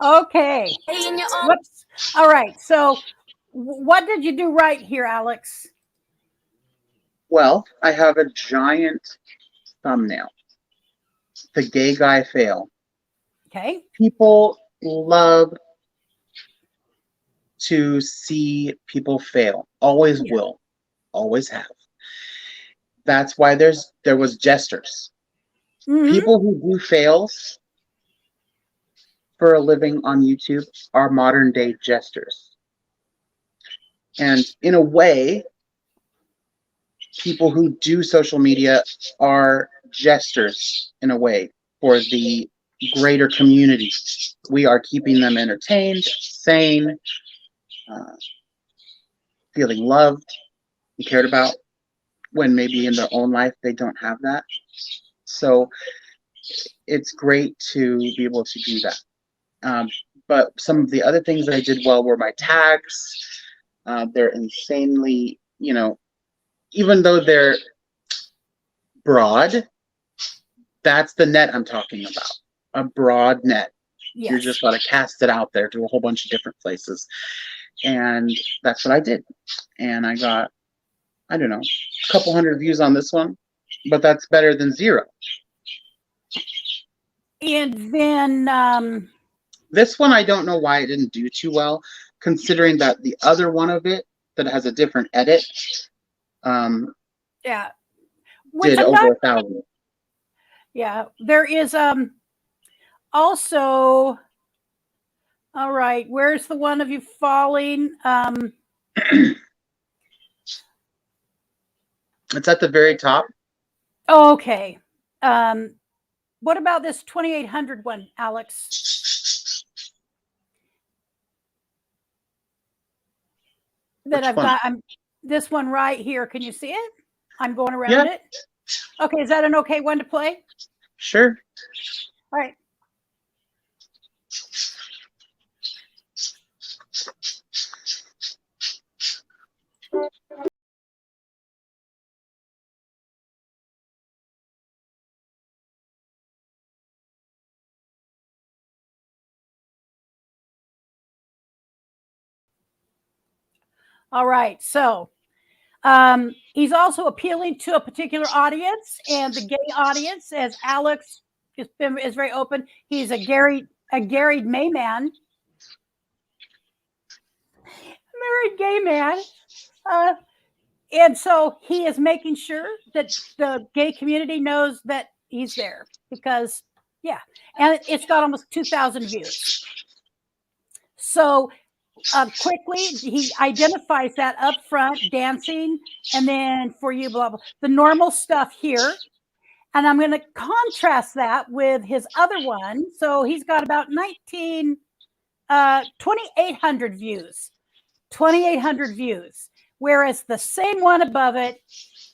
Okay. Whoops. All right. So what did you do right here, Alex? Well, I have a giant thumbnail. The gay guy fail. Okay. People love to see people fail. Always will. Always have. That's why there was jesters. Mm-hmm. People who do fails for a living on YouTube are modern day jesters. And in a way, people who do social media are jesters in a way for the greater community. We are keeping them entertained, sane, feeling loved and cared about, when maybe in their own life they don't have that. So it's great to be able to do that. But some of the other things that I did well were my tags. They're insanely, even though they're broad, that's the net I'm talking about. A broad net. Yes. You're just got to cast it out there to a whole bunch of different places. And that's what I did. And I got, I don't know, a couple hundred views on this one, but that's better than 0. And then this one, I don't know why it didn't do too well, considering that the other one of it that has a different edit yeah, did over 1,000. Yeah, there is also, all right, where's the one of you falling? It's at the very top. Okay. What about this 2800 one, Alex? That Which I've one? got. This one right here. Can you see it? I'm going around it. Okay, is that an okay one to play? Sure. All right. All right. So he's also appealing to a particular audience, and the gay audience, as Alex is very open. He's a married May man, married gay man. And so he is making sure that the gay community knows that he's there because, yeah, and it's got almost 2,000 views. So quickly, he identifies that up front, dancing, and then for you, blah, blah, the normal stuff here. And I'm going to contrast that with his other one. So he's got about 2,800 views, 2,800 views. Whereas the same one above it,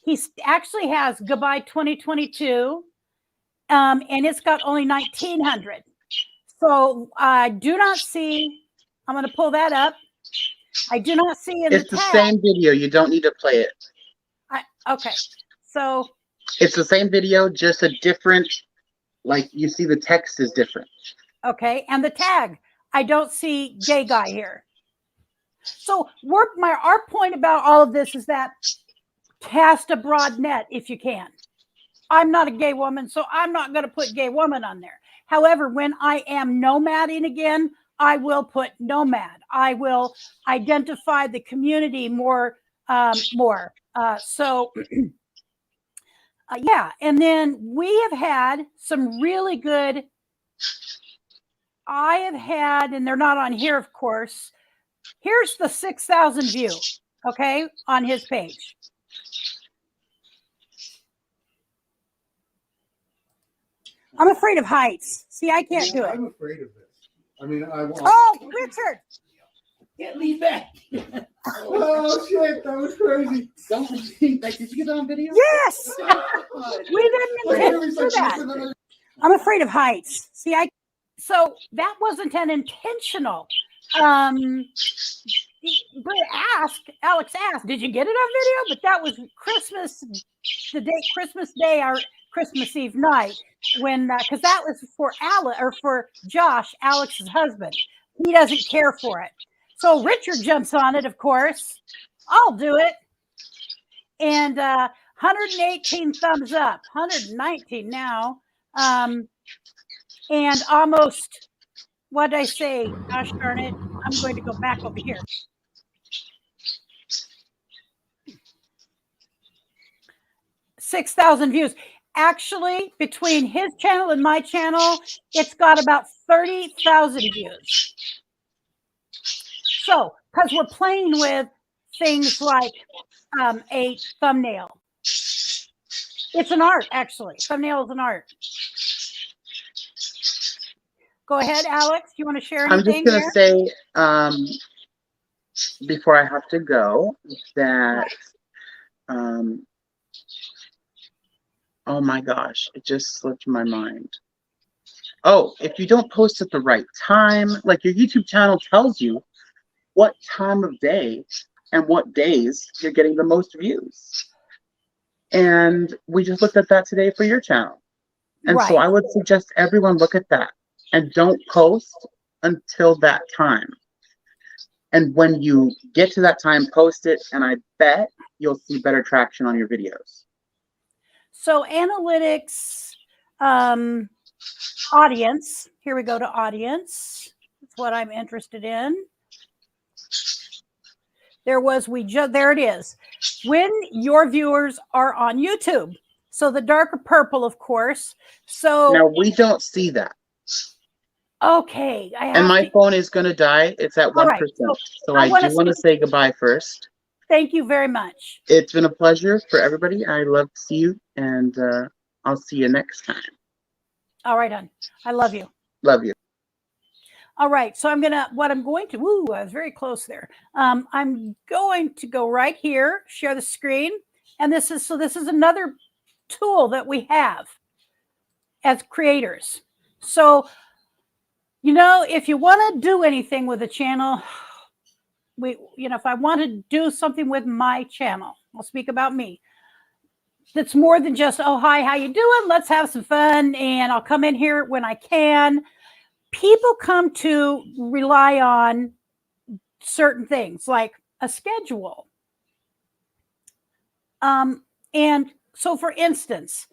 he actually has Goodbye 2022, and it's got only 1,900. So I do not see, I'm going to pull that up. I do not see in It's the same video. You don't need to play it. Okay. So it's the same video, just a different, like you see the text is different. Okay. And the tag, I don't see gay guy here. So our point about all of this is that cast a broad net if you can. I'm not a gay woman, so I'm not going to put gay woman on there. However, when I am nomading again, I will put nomad. I will identify the community more. Yeah. And then we have had some really good, and they're not on here, of course. Here's the 6,000 view, okay, on his page. I'm afraid of heights. See, I can't do it. I'm afraid of this. I mean, I want. Oh, Richard! Get me back. Oh shit, that was crazy. Like, did you get that on video? Yes! We didn't intend to do that. I'm afraid of heights. See, so that wasn't an intentional. Alex asked, did you get it on video? But that was Christmas Day, our Christmas Eve night, when because that was for for Josh, Alex's husband. He doesn't care for it. So Richard jumps on it, of course. I'll do it. And 118 thumbs up, 119 now. And almost, what did I say? Gosh darn it. I'm going to go back over here. $6,000 views. Actually, between his channel and my channel, it's got about 30,000 views. So, because we're playing with things like a thumbnail. It's an art, actually. Thumbnail is an art. Go ahead, Alex. Do you want to share anything? I'm just going to say, before I have to go, that, oh my gosh, it just slipped my mind. Oh, if you don't post at the right time, like your YouTube channel tells you what time of day and what days you're getting the most views. And we just looked at that today for your channel. And so I would suggest everyone look at that and don't post until that time. And when you get to that time, post it, and I bet you'll see better traction on your videos. So analytics, audience, here we go to audience. That's what I'm interested in. There it is. When your viewers are on YouTube. So the darker purple, of course. So now we don't see that. Okay. And my phone is going to die. It's at 1%. Right, so I do want to say goodbye first. Thank you very much. It's been a pleasure for everybody. I love to see you, and I'll see you next time. All right, hon. I love you. Love you. All right. So I was very close there. I'm going to go right here, share the screen. And this is another tool that we have as creators. So, you know, if you want to do anything with a channel, if I want to do something with my channel, I'll speak about me. That's more than just, oh, hi, how you doing? Let's have some fun. And I'll come in here when I can. People come to rely on certain things like a schedule. And so, for instance,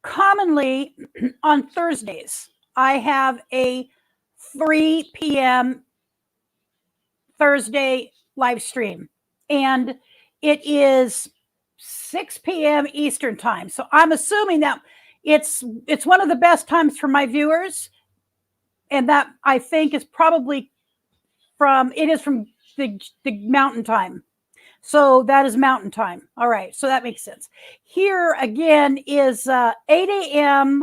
commonly on Thursdays, I have a 3 p.m. Thursday live stream, and it is 6 p.m. Eastern time. So I'm assuming that it's one of the best times for my viewers, and that I think is probably from the mountain time. So that is mountain time. All right. So that makes sense. Here again is 8 a.m.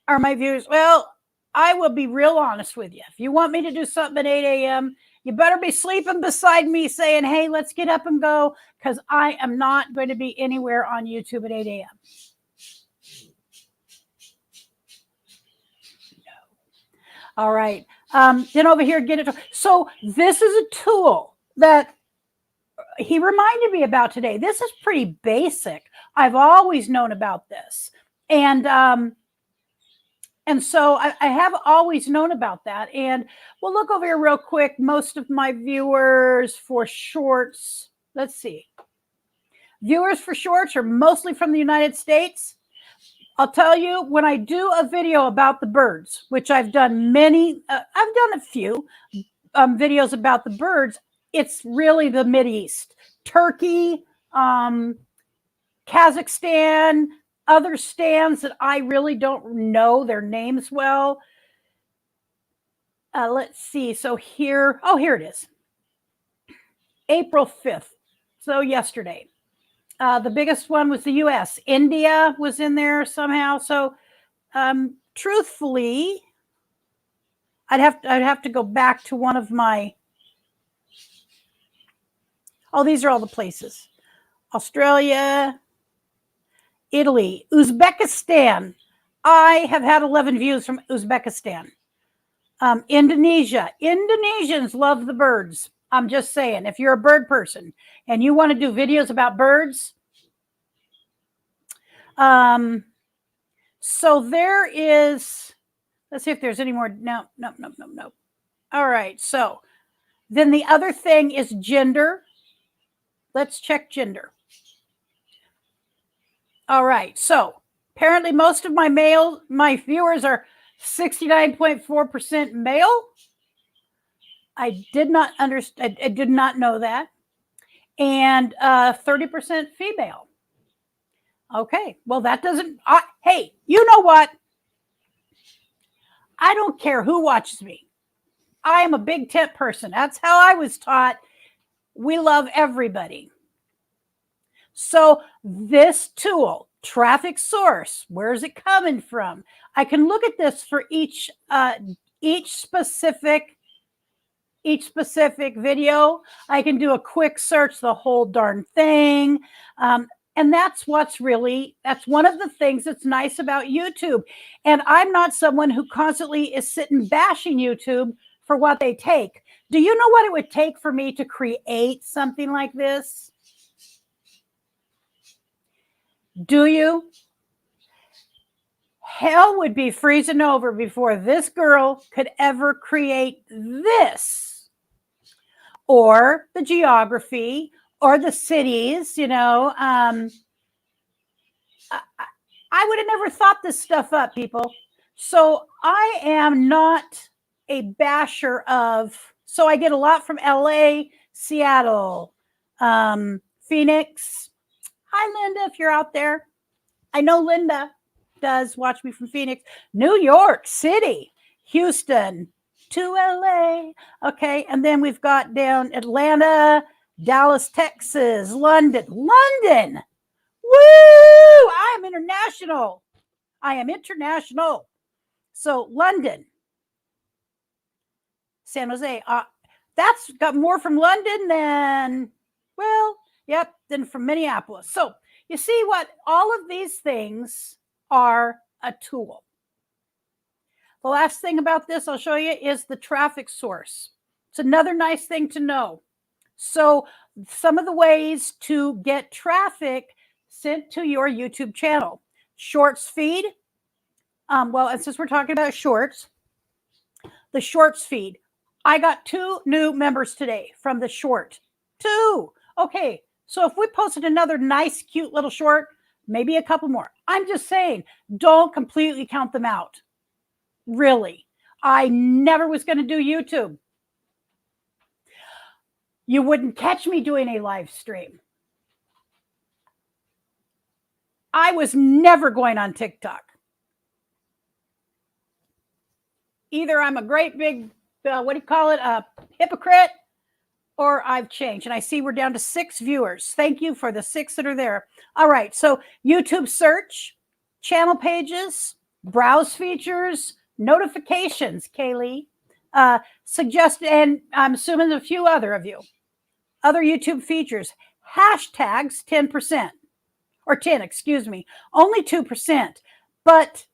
are my viewers. Well, I will be real honest with you. If you want me to do something at 8 a.m., you better be sleeping beside me saying, hey, let's get up and go, because I am not going to be anywhere on YouTube at 8 a.m. No. All right. Then over here, get it. So this is a tool that he reminded me about today. This is pretty basic. I've always known about this. And so I have always known about that. And we'll look over here real quick. Most of my viewers for shorts, let's see. Viewers for shorts are mostly from the United States. I'll tell you, when I do a video about the birds, which I've done many, I've done a few videos about the birds, it's really the Mideast, Turkey, Kazakhstan, other stands that I really don't know their names well. Let's see. So here it is. April 5th. So yesterday. The biggest one was the US. India was in there somehow. So truthfully, I'd have to go back to one of my. Oh, these are all the places. Australia, Italy, Uzbekistan. I have had 11 views from Uzbekistan. Indonesia. Indonesians love the birds. I'm just saying, if you're a bird person and you want to do videos about birds. So there is, let's see if there's any more. No. All right. So then the other thing is gender. Let's check gender. All right. So apparently most of my viewers are 69.4% male. I did not understand. I did not know that. And 30% female. Okay. Well, that doesn't, hey, you know what? I don't care who watches me. I am a big tent person. That's how I was taught. We love everybody. So this tool, traffic source, where is it coming from? I can look at this for each specific video. I can do a quick search, the whole darn thing. And that's one of the things that's nice about YouTube. And I'm not someone who constantly is sitting bashing YouTube for what they take. Do you know what it would take for me to create something like this? Do you? Hell would be freezing over before this girl could ever create this, or the geography, or the cities. I would have never thought this stuff up, people. So I am not a basher of, so I get a lot from LA, Seattle, Phoenix. Hi, Linda, if you're out there. I know Linda does watch me from Phoenix. New York City, Houston, to LA. Okay, and then we've got down Atlanta, Dallas, Texas, London. Woo! I am international. So London, San Jose. That's got more from London than, than from Minneapolis. So, You see what? All of these things are a tool. The last thing about this I'll show you is the traffic source. It's another nice thing to know. So some of the ways to get traffic sent to your YouTube channel. Shorts feed. Well, and since we're talking about shorts, the shorts feed. I got 2 new members today from the short. 2. Okay, so if we posted another nice, cute little short, maybe a couple more. I'm just saying, don't completely count them out. Really. I never was going to do YouTube. You wouldn't catch me doing a live stream. I was never going on TikTok. Either I'm a great big, what do you call it, a hypocrite, or I've changed. And I see we're down to 6 viewers. Thank you for the 6 that are there. All right, so YouTube search, channel pages, browse features, notifications, Kaylee, suggested, and I'm assuming a few other of you, other YouTube features, hashtags 10%, or 10, excuse me, only 2%, but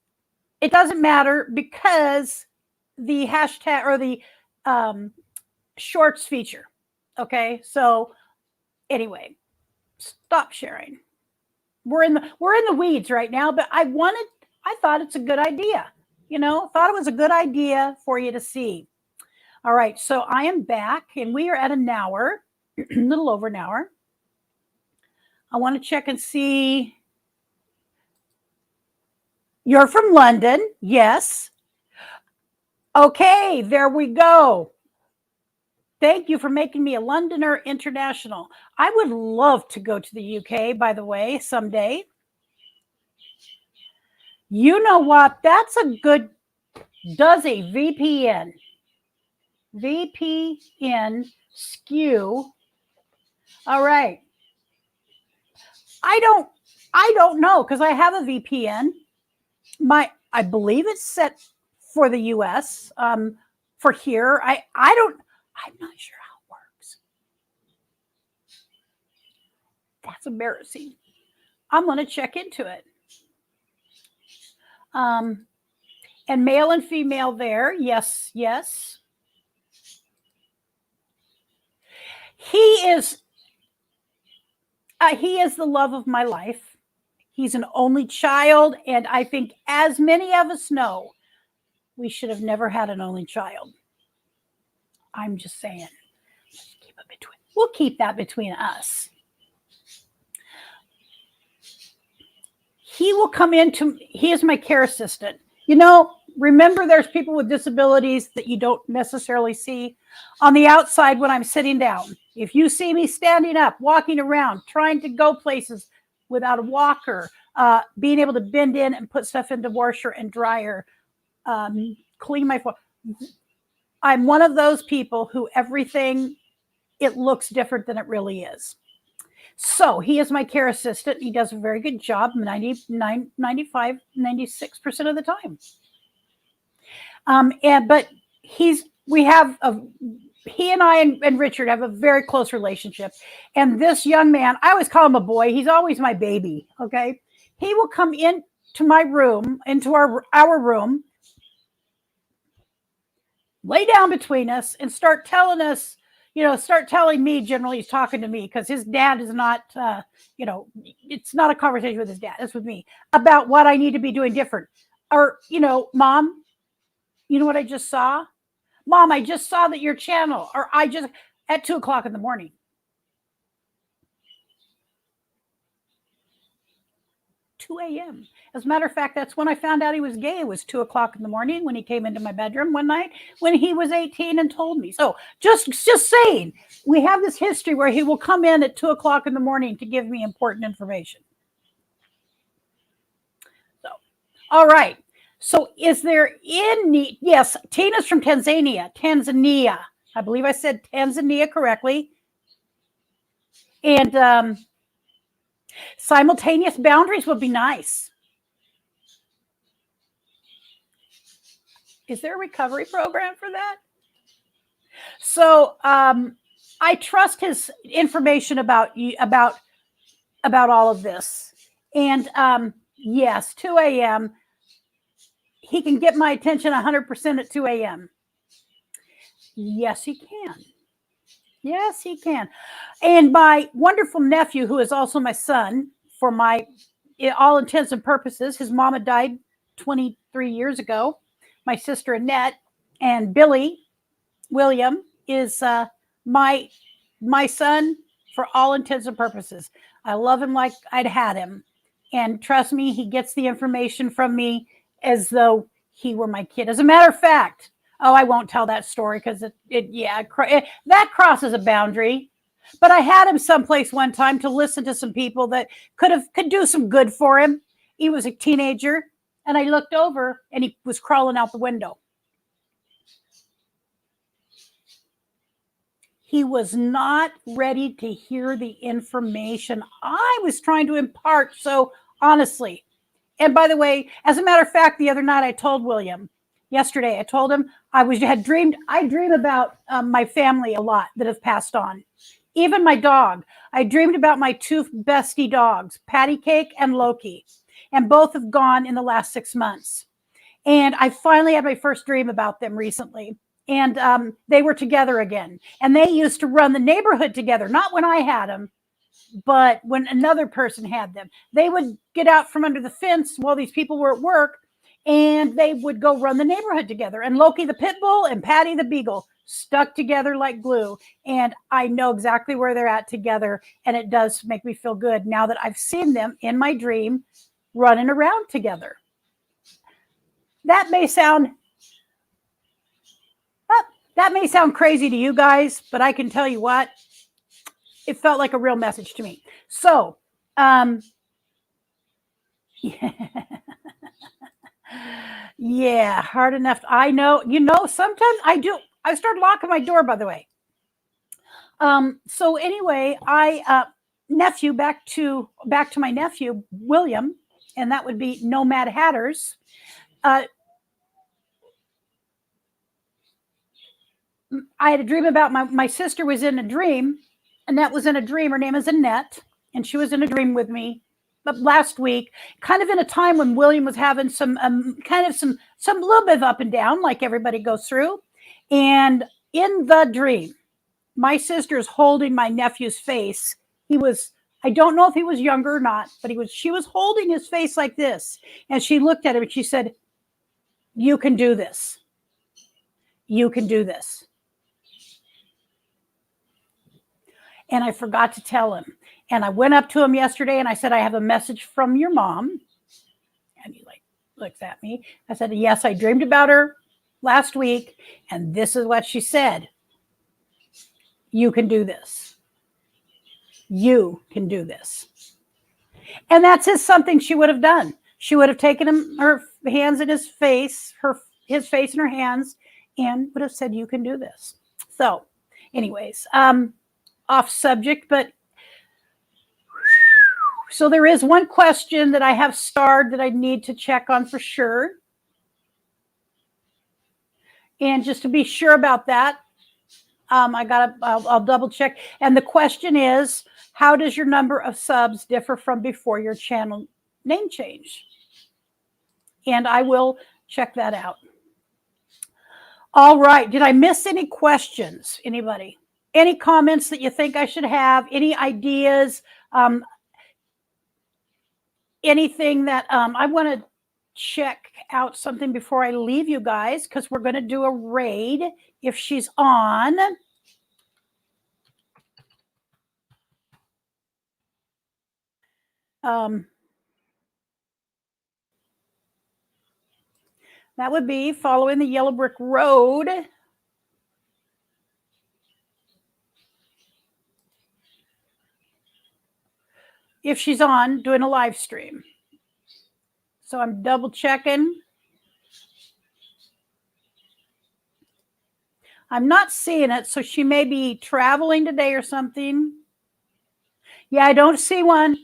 it doesn't matter because the hashtag or the shorts feature. Okay, so anyway, stop sharing. We're in the weeds right now, but I thought it's a good idea. You know, thought it was a good idea for you to see. All right, so I am back and we are at an hour, a little over an hour. I want to check and see. You're from London, yes. Okay, there we go. Thank you for making me a Londoner International. I would love to go to the UK, by the way, someday. You know what? That's a good, does a VPN skew. All right. I don't know because I have a VPN. I believe it's set for the US. For here, I'm not sure how it works. That's embarrassing. I'm going to check into it. And male and female there. Yes, yes. He is the love of my life. He's an only child. And I think as many of us know, we should have never had an only child. I'm just saying. We'll keep that between us. He will come he is my care assistant. You know, remember there's people with disabilities that you don't necessarily see on the outside when I'm sitting down. If you see me standing up, walking around, trying to go places without a walker, being able to bend in and put stuff into washer and dryer, clean my phone. I'm one of those people who everything, it looks different than it really is. So he is my care assistant. He does a very good job 95, 96% of the time. But he and I and Richard have a very close relationship. And this young man, I always call him a boy. He's always my baby. Okay. He will come into my room, into our room, lay down between us and start telling us, start telling me, generally he's talking to me because his dad is not, it's not a conversation with his dad. It's with me about what I need to be doing different. Or, Mom, you know what I just saw? Mom, I just saw that your channel, or at 2:00 in the morning. A.m. As a matter of fact, that's when I found out he was gay. It was 2:00 in the morning when he came into my bedroom one night when he was 18 and told me. So just saying, we have this history where he will come in at 2:00 in the morning to give me important information. So, all right. So is there any, yes, Tina's from Tanzania. I believe I said Tanzania correctly. And simultaneous boundaries would be nice. Is there a recovery program for that? So I trust his information about about all of this. And yes, 2 a.m. He can get my attention 100% at 2 a.m. Yes, he can. Yes, he can. And my wonderful nephew, who is also my son, for my all intents and purposes, his mama died 23 years ago. My sister Annette, and Billy William is my son for all intents and purposes. I love him like I'd had him. And trust me, he gets the information from me as though he were my kid. As a matter of fact, I won't tell that story because that crosses a boundary. But I had him someplace one time to listen to some people that could do some good for him. He was a teenager, and I looked over, and he was crawling out the window. He was not ready to hear the information I was trying to impart. So honestly, and by the way, as a matter of fact, the other night I told William, yesterday, I told him I dream about my family a lot that have passed on. Even my dog. I dreamed about my two bestie dogs, Patty Cake and Loki, and both have gone in the last 6 months. And I finally had my first dream about them recently. And they were together again. And they used to run the neighborhood together, not when I had them, but when another person had them. They would get out from under the fence while these people were at work, and they would go run the neighborhood together. And Loki the pit bull and Patty the beagle stuck together like glue. And I know exactly where they're at together. And it does make me feel good now that I've seen them in my dream running around together. That may sound crazy to you guys, but I can tell you what, it felt like a real message to me. So, yeah, hard enough. I know, sometimes I do. I started locking my door, by the way. So anyway, nephew, back to my nephew, William, and that would be Nomad Hatters. I had a dream about my sister was in a dream. Annette was in a dream. Her name is Annette, and she was in a dream with me. But last week, kind of in a time when William was having some little bit of up and down, like everybody goes through. And in the dream, my sister's holding my nephew's face. I don't know if he was younger or not, but she was holding his face like this. And she looked at him and she said, "You can do this. You can do this." And I forgot to tell him. And I went up to him yesterday and I said, "I have a message from your mom." And he looks at me. I said, "Yes, I dreamed about her last week. And this is what she said. You can do this. You can do this." And that's something she would have done. She would have taken her hands in his face in her hands, and would have said, "You can do this." So anyways, off subject, but so there is one question that I have starred that I need to check on for sure. And just to be sure about that, I'll double check. And the question is, how does your number of subs differ from before your channel name change? And I will check that out. All right. Did I miss any questions? Anybody? Any comments that you think I should have? Any ideas? Anything that I want to check out something before I leave you guys, because we're going to do a raid if she's on. That would be following the yellow brick road. If she's on doing a live stream. So I'm double checking. I'm not seeing it, so she may be traveling today or something. Yeah, I don't see one.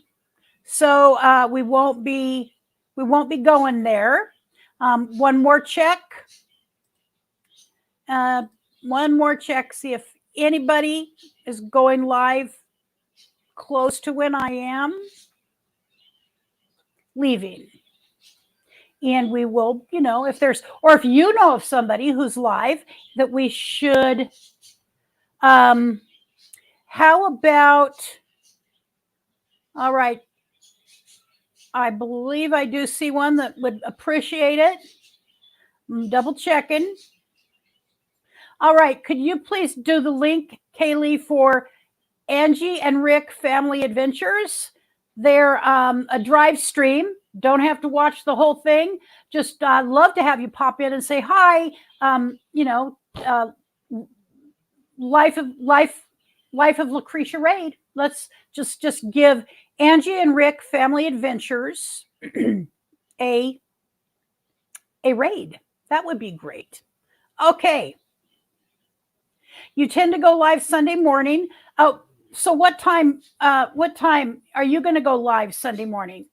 So we won't be going there. One more check. One more check. See if anybody is going live close to when I am. leaving. And we will, you know, if there's, or if you know of somebody who's live that we should, how about, all right, I believe I do see one that would appreciate it. I'm double checking. All right, could you please do the link, Kaylee, for Angie and Rick Family Adventures? They're a drive stream. Don't have to watch the whole thing. Just love to have you pop in and say hi. You know, life of Lucretia Raid. Let's just give Angie and Rick Family Adventures a raid. That would be great. Okay. You tend to go live Sunday morning. Oh, so what time are you going to go live Sunday morning?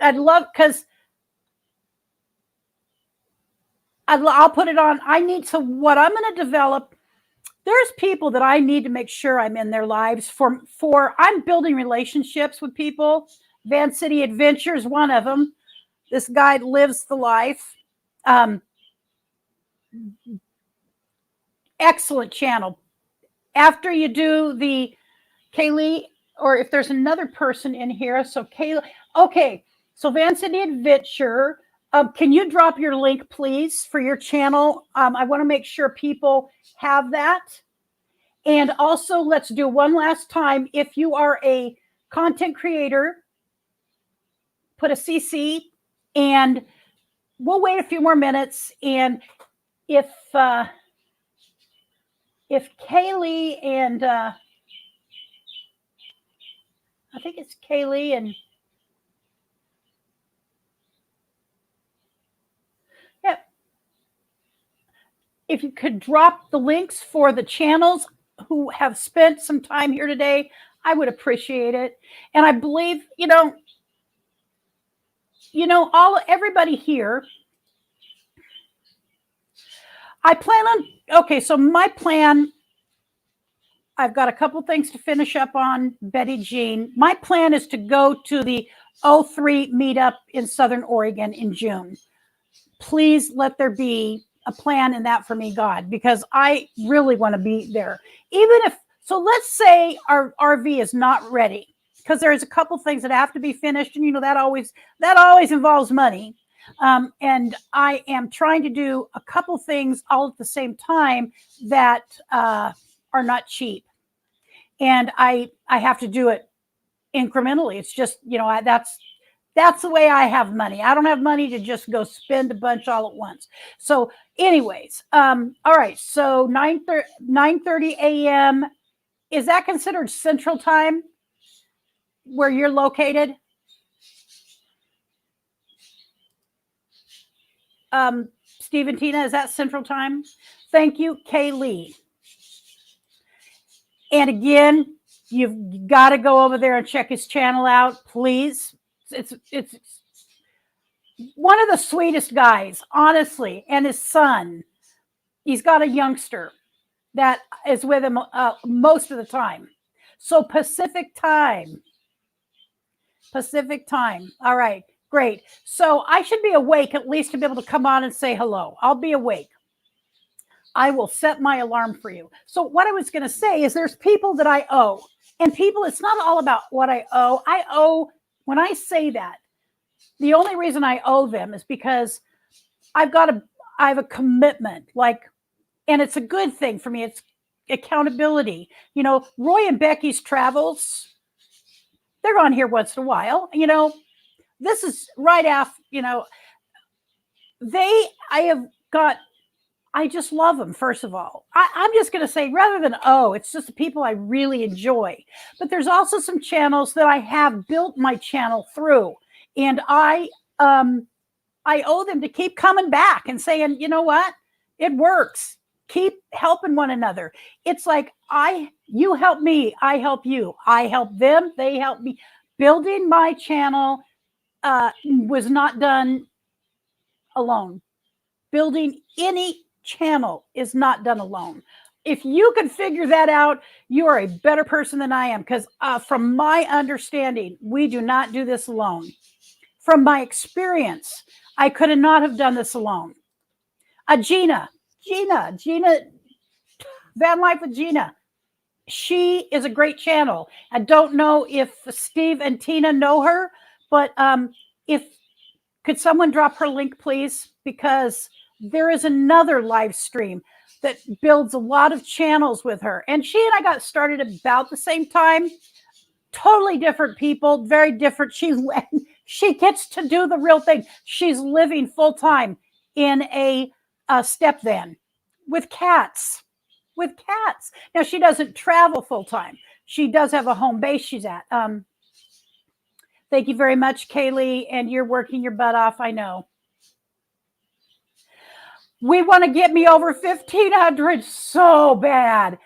I'd love, because I'll put it on. I need to, what I'm going to develop, there's people that I need to make sure I'm in their lives for I'm building relationships with people. Van City Adventures, one of them. This guy lives the life. Excellent channel. After you do the Kaylee, or if there's another person in here, so Kaylee, okay, so Van City Adventure, can you drop your link, please, for your channel? I want to make sure people have that. And also, let's do one last time. If you are a content creator, put a CC, and we'll wait a few more minutes. And if Kaylee and I think it's Kaylee and yeah, if you could drop the links for the channels who have spent some time here today, I would appreciate it. And I believe, everybody here, I plan on, okay, so my plan, I've got a couple things to finish up on Betty Jean. My plan is to go to the O3 meetup in Southern Oregon in June. Please let there be a plan in that for me, God, because I really want to be there. Even if, so let's say our RV is not ready, because there's a couple things that have to be finished, and that always involves money. And I am trying to do a couple things all at the same time that are not cheap. And I have to do it incrementally. It's just, that's the way I have money. I don't have money to just go spend a bunch all at once. So anyways, all right. So 9:30 a.m. Is that considered Central Time where you're located? Steve and Tina, is that Central Time? Thank you, Kaylee. And again, you've got to go over there and check his channel out, please. It's one of the sweetest guys, honestly, and his son. He's got a youngster that is with him most of the time. So Pacific time. All right, great. So I should be awake at least to be able to come on and say hello. I'll be awake. I will set my alarm for you. So what I was going to say is there's people that I owe. And people, it's not all about what I owe. When I say that, the only reason I owe them is because I have a commitment, and it's a good thing for me. It's accountability. Roy and Becky's travels, they're on here once in a while. This is right after, I just love them, first of all. I'm just going to say, rather than it's just the people I really enjoy. But there's also some channels that I have built my channel through. And I owe them to keep coming back and saying, you know what? It works. Keep helping one another. It's like, you help me, I help you. I help them, they help me. Building my channel was not done alone. Building any channel is not done alone. if you could figure that out, you are a better person than I am. Because from my understanding, we do not do this alone. From my experience, I could not have done this alone. Gina, Van Life with Gina. She is a great channel. I don't know if Steve and Tina know her, but could someone drop her link, please? Because there is another live stream that builds a lot of channels with her. And she and I got started about the same time. Totally different people, very different. She gets to do the real thing. She's living full time in a step van with cats. Now, she doesn't travel full time. She does have a home base she's at. Thank you very much, Kaylee, and you're working your butt off, I know. We want to get me over 1,500 so bad.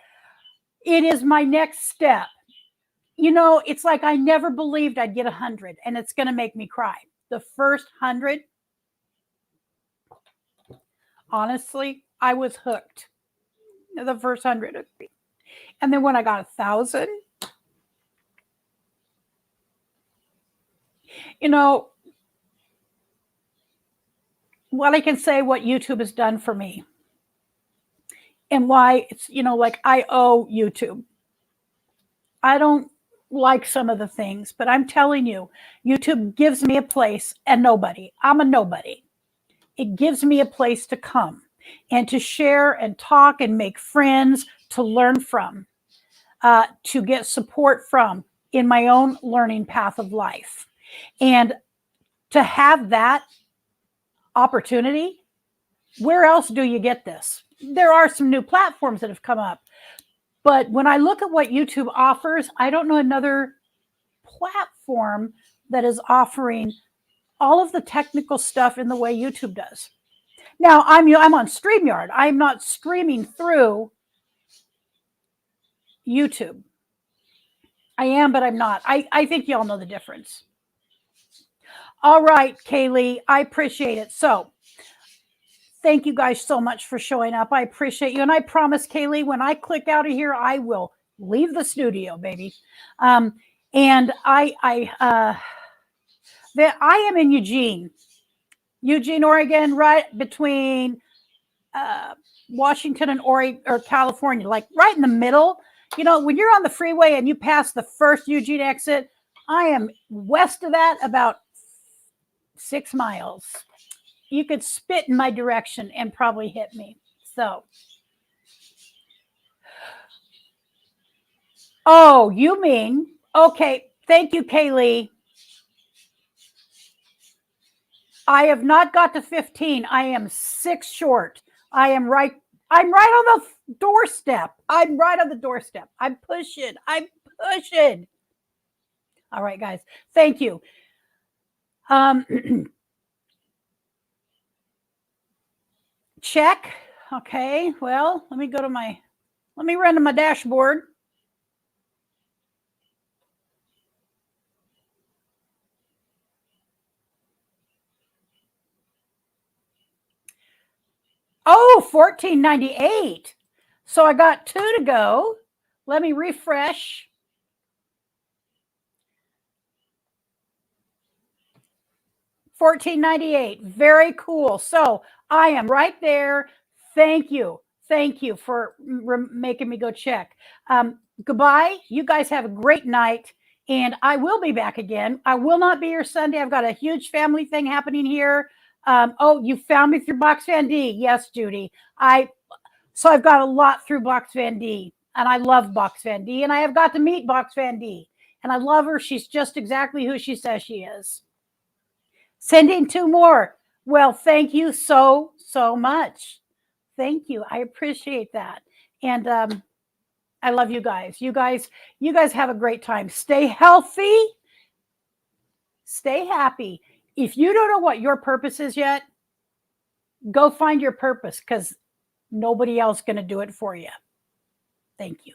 It is my next step. You know, it's like I never believed I'd get 100, and it's going to make me cry. The first 100, honestly, I was hooked. The first 100. And then when I got 1,000, you know, what I can say, what YouTube has done for me and why it's, you know, like I owe YouTube. I don't like some of the things, but I'm telling you, YouTube gives me a place and nobody. I'm a nobody. It gives me a place to come and to share and talk and make friends, to learn from, to get support from in my own learning path of life. And to have that opportunity, where else do you get this? There are some new platforms that have come up. But when I look at what YouTube offers, I don't know another platform that is offering all of the technical stuff in the way YouTube does. Now, I'm on StreamYard. I'm not streaming through YouTube. I am, but I'm not. I think you all know the difference. All right, Kaylee, I appreciate it. So thank you guys so much for showing up. I appreciate you. And I promise, Kaylee, when I click out of here, I will leave the studio, baby. And I am in Eugene, Oregon, right between Washington and Oregon, or California, like right in the middle. You know, when you're on the freeway and you pass the first Eugene exit, I am west of that about 6 miles. You could spit in my direction and probably hit me. So, oh, you mean, okay. Thank you, Kaylee. I have not got to 15. I am 6 short. I'm right on the doorstep. I'm right on the doorstep. I'm pushing. All right, guys. Thank you. Check. Okay. Well, let me run to my dashboard. Oh, $14.98. So I got 2 to go. Let me refresh. $14.98. Very cool. So I am right there. Thank you. Thank you for making me go check. Goodbye. You guys have a great night. And I will be back again. I will not be here Sunday. I've got a huge family thing happening here. Oh, you found me through Box Van D. Yes, Judy. So I've got a lot through Box Van D. And I love Box Van D. And I have got to meet Box Van D. And I love her. She's just exactly who she says she is. Sending 2 more. Well, thank you so much. Thank you. I appreciate that. And I love you guys. You guys have a great time. Stay healthy. Stay happy. If you don't know what your purpose is yet, go find your purpose, because nobody else is going to do it for you. Thank you.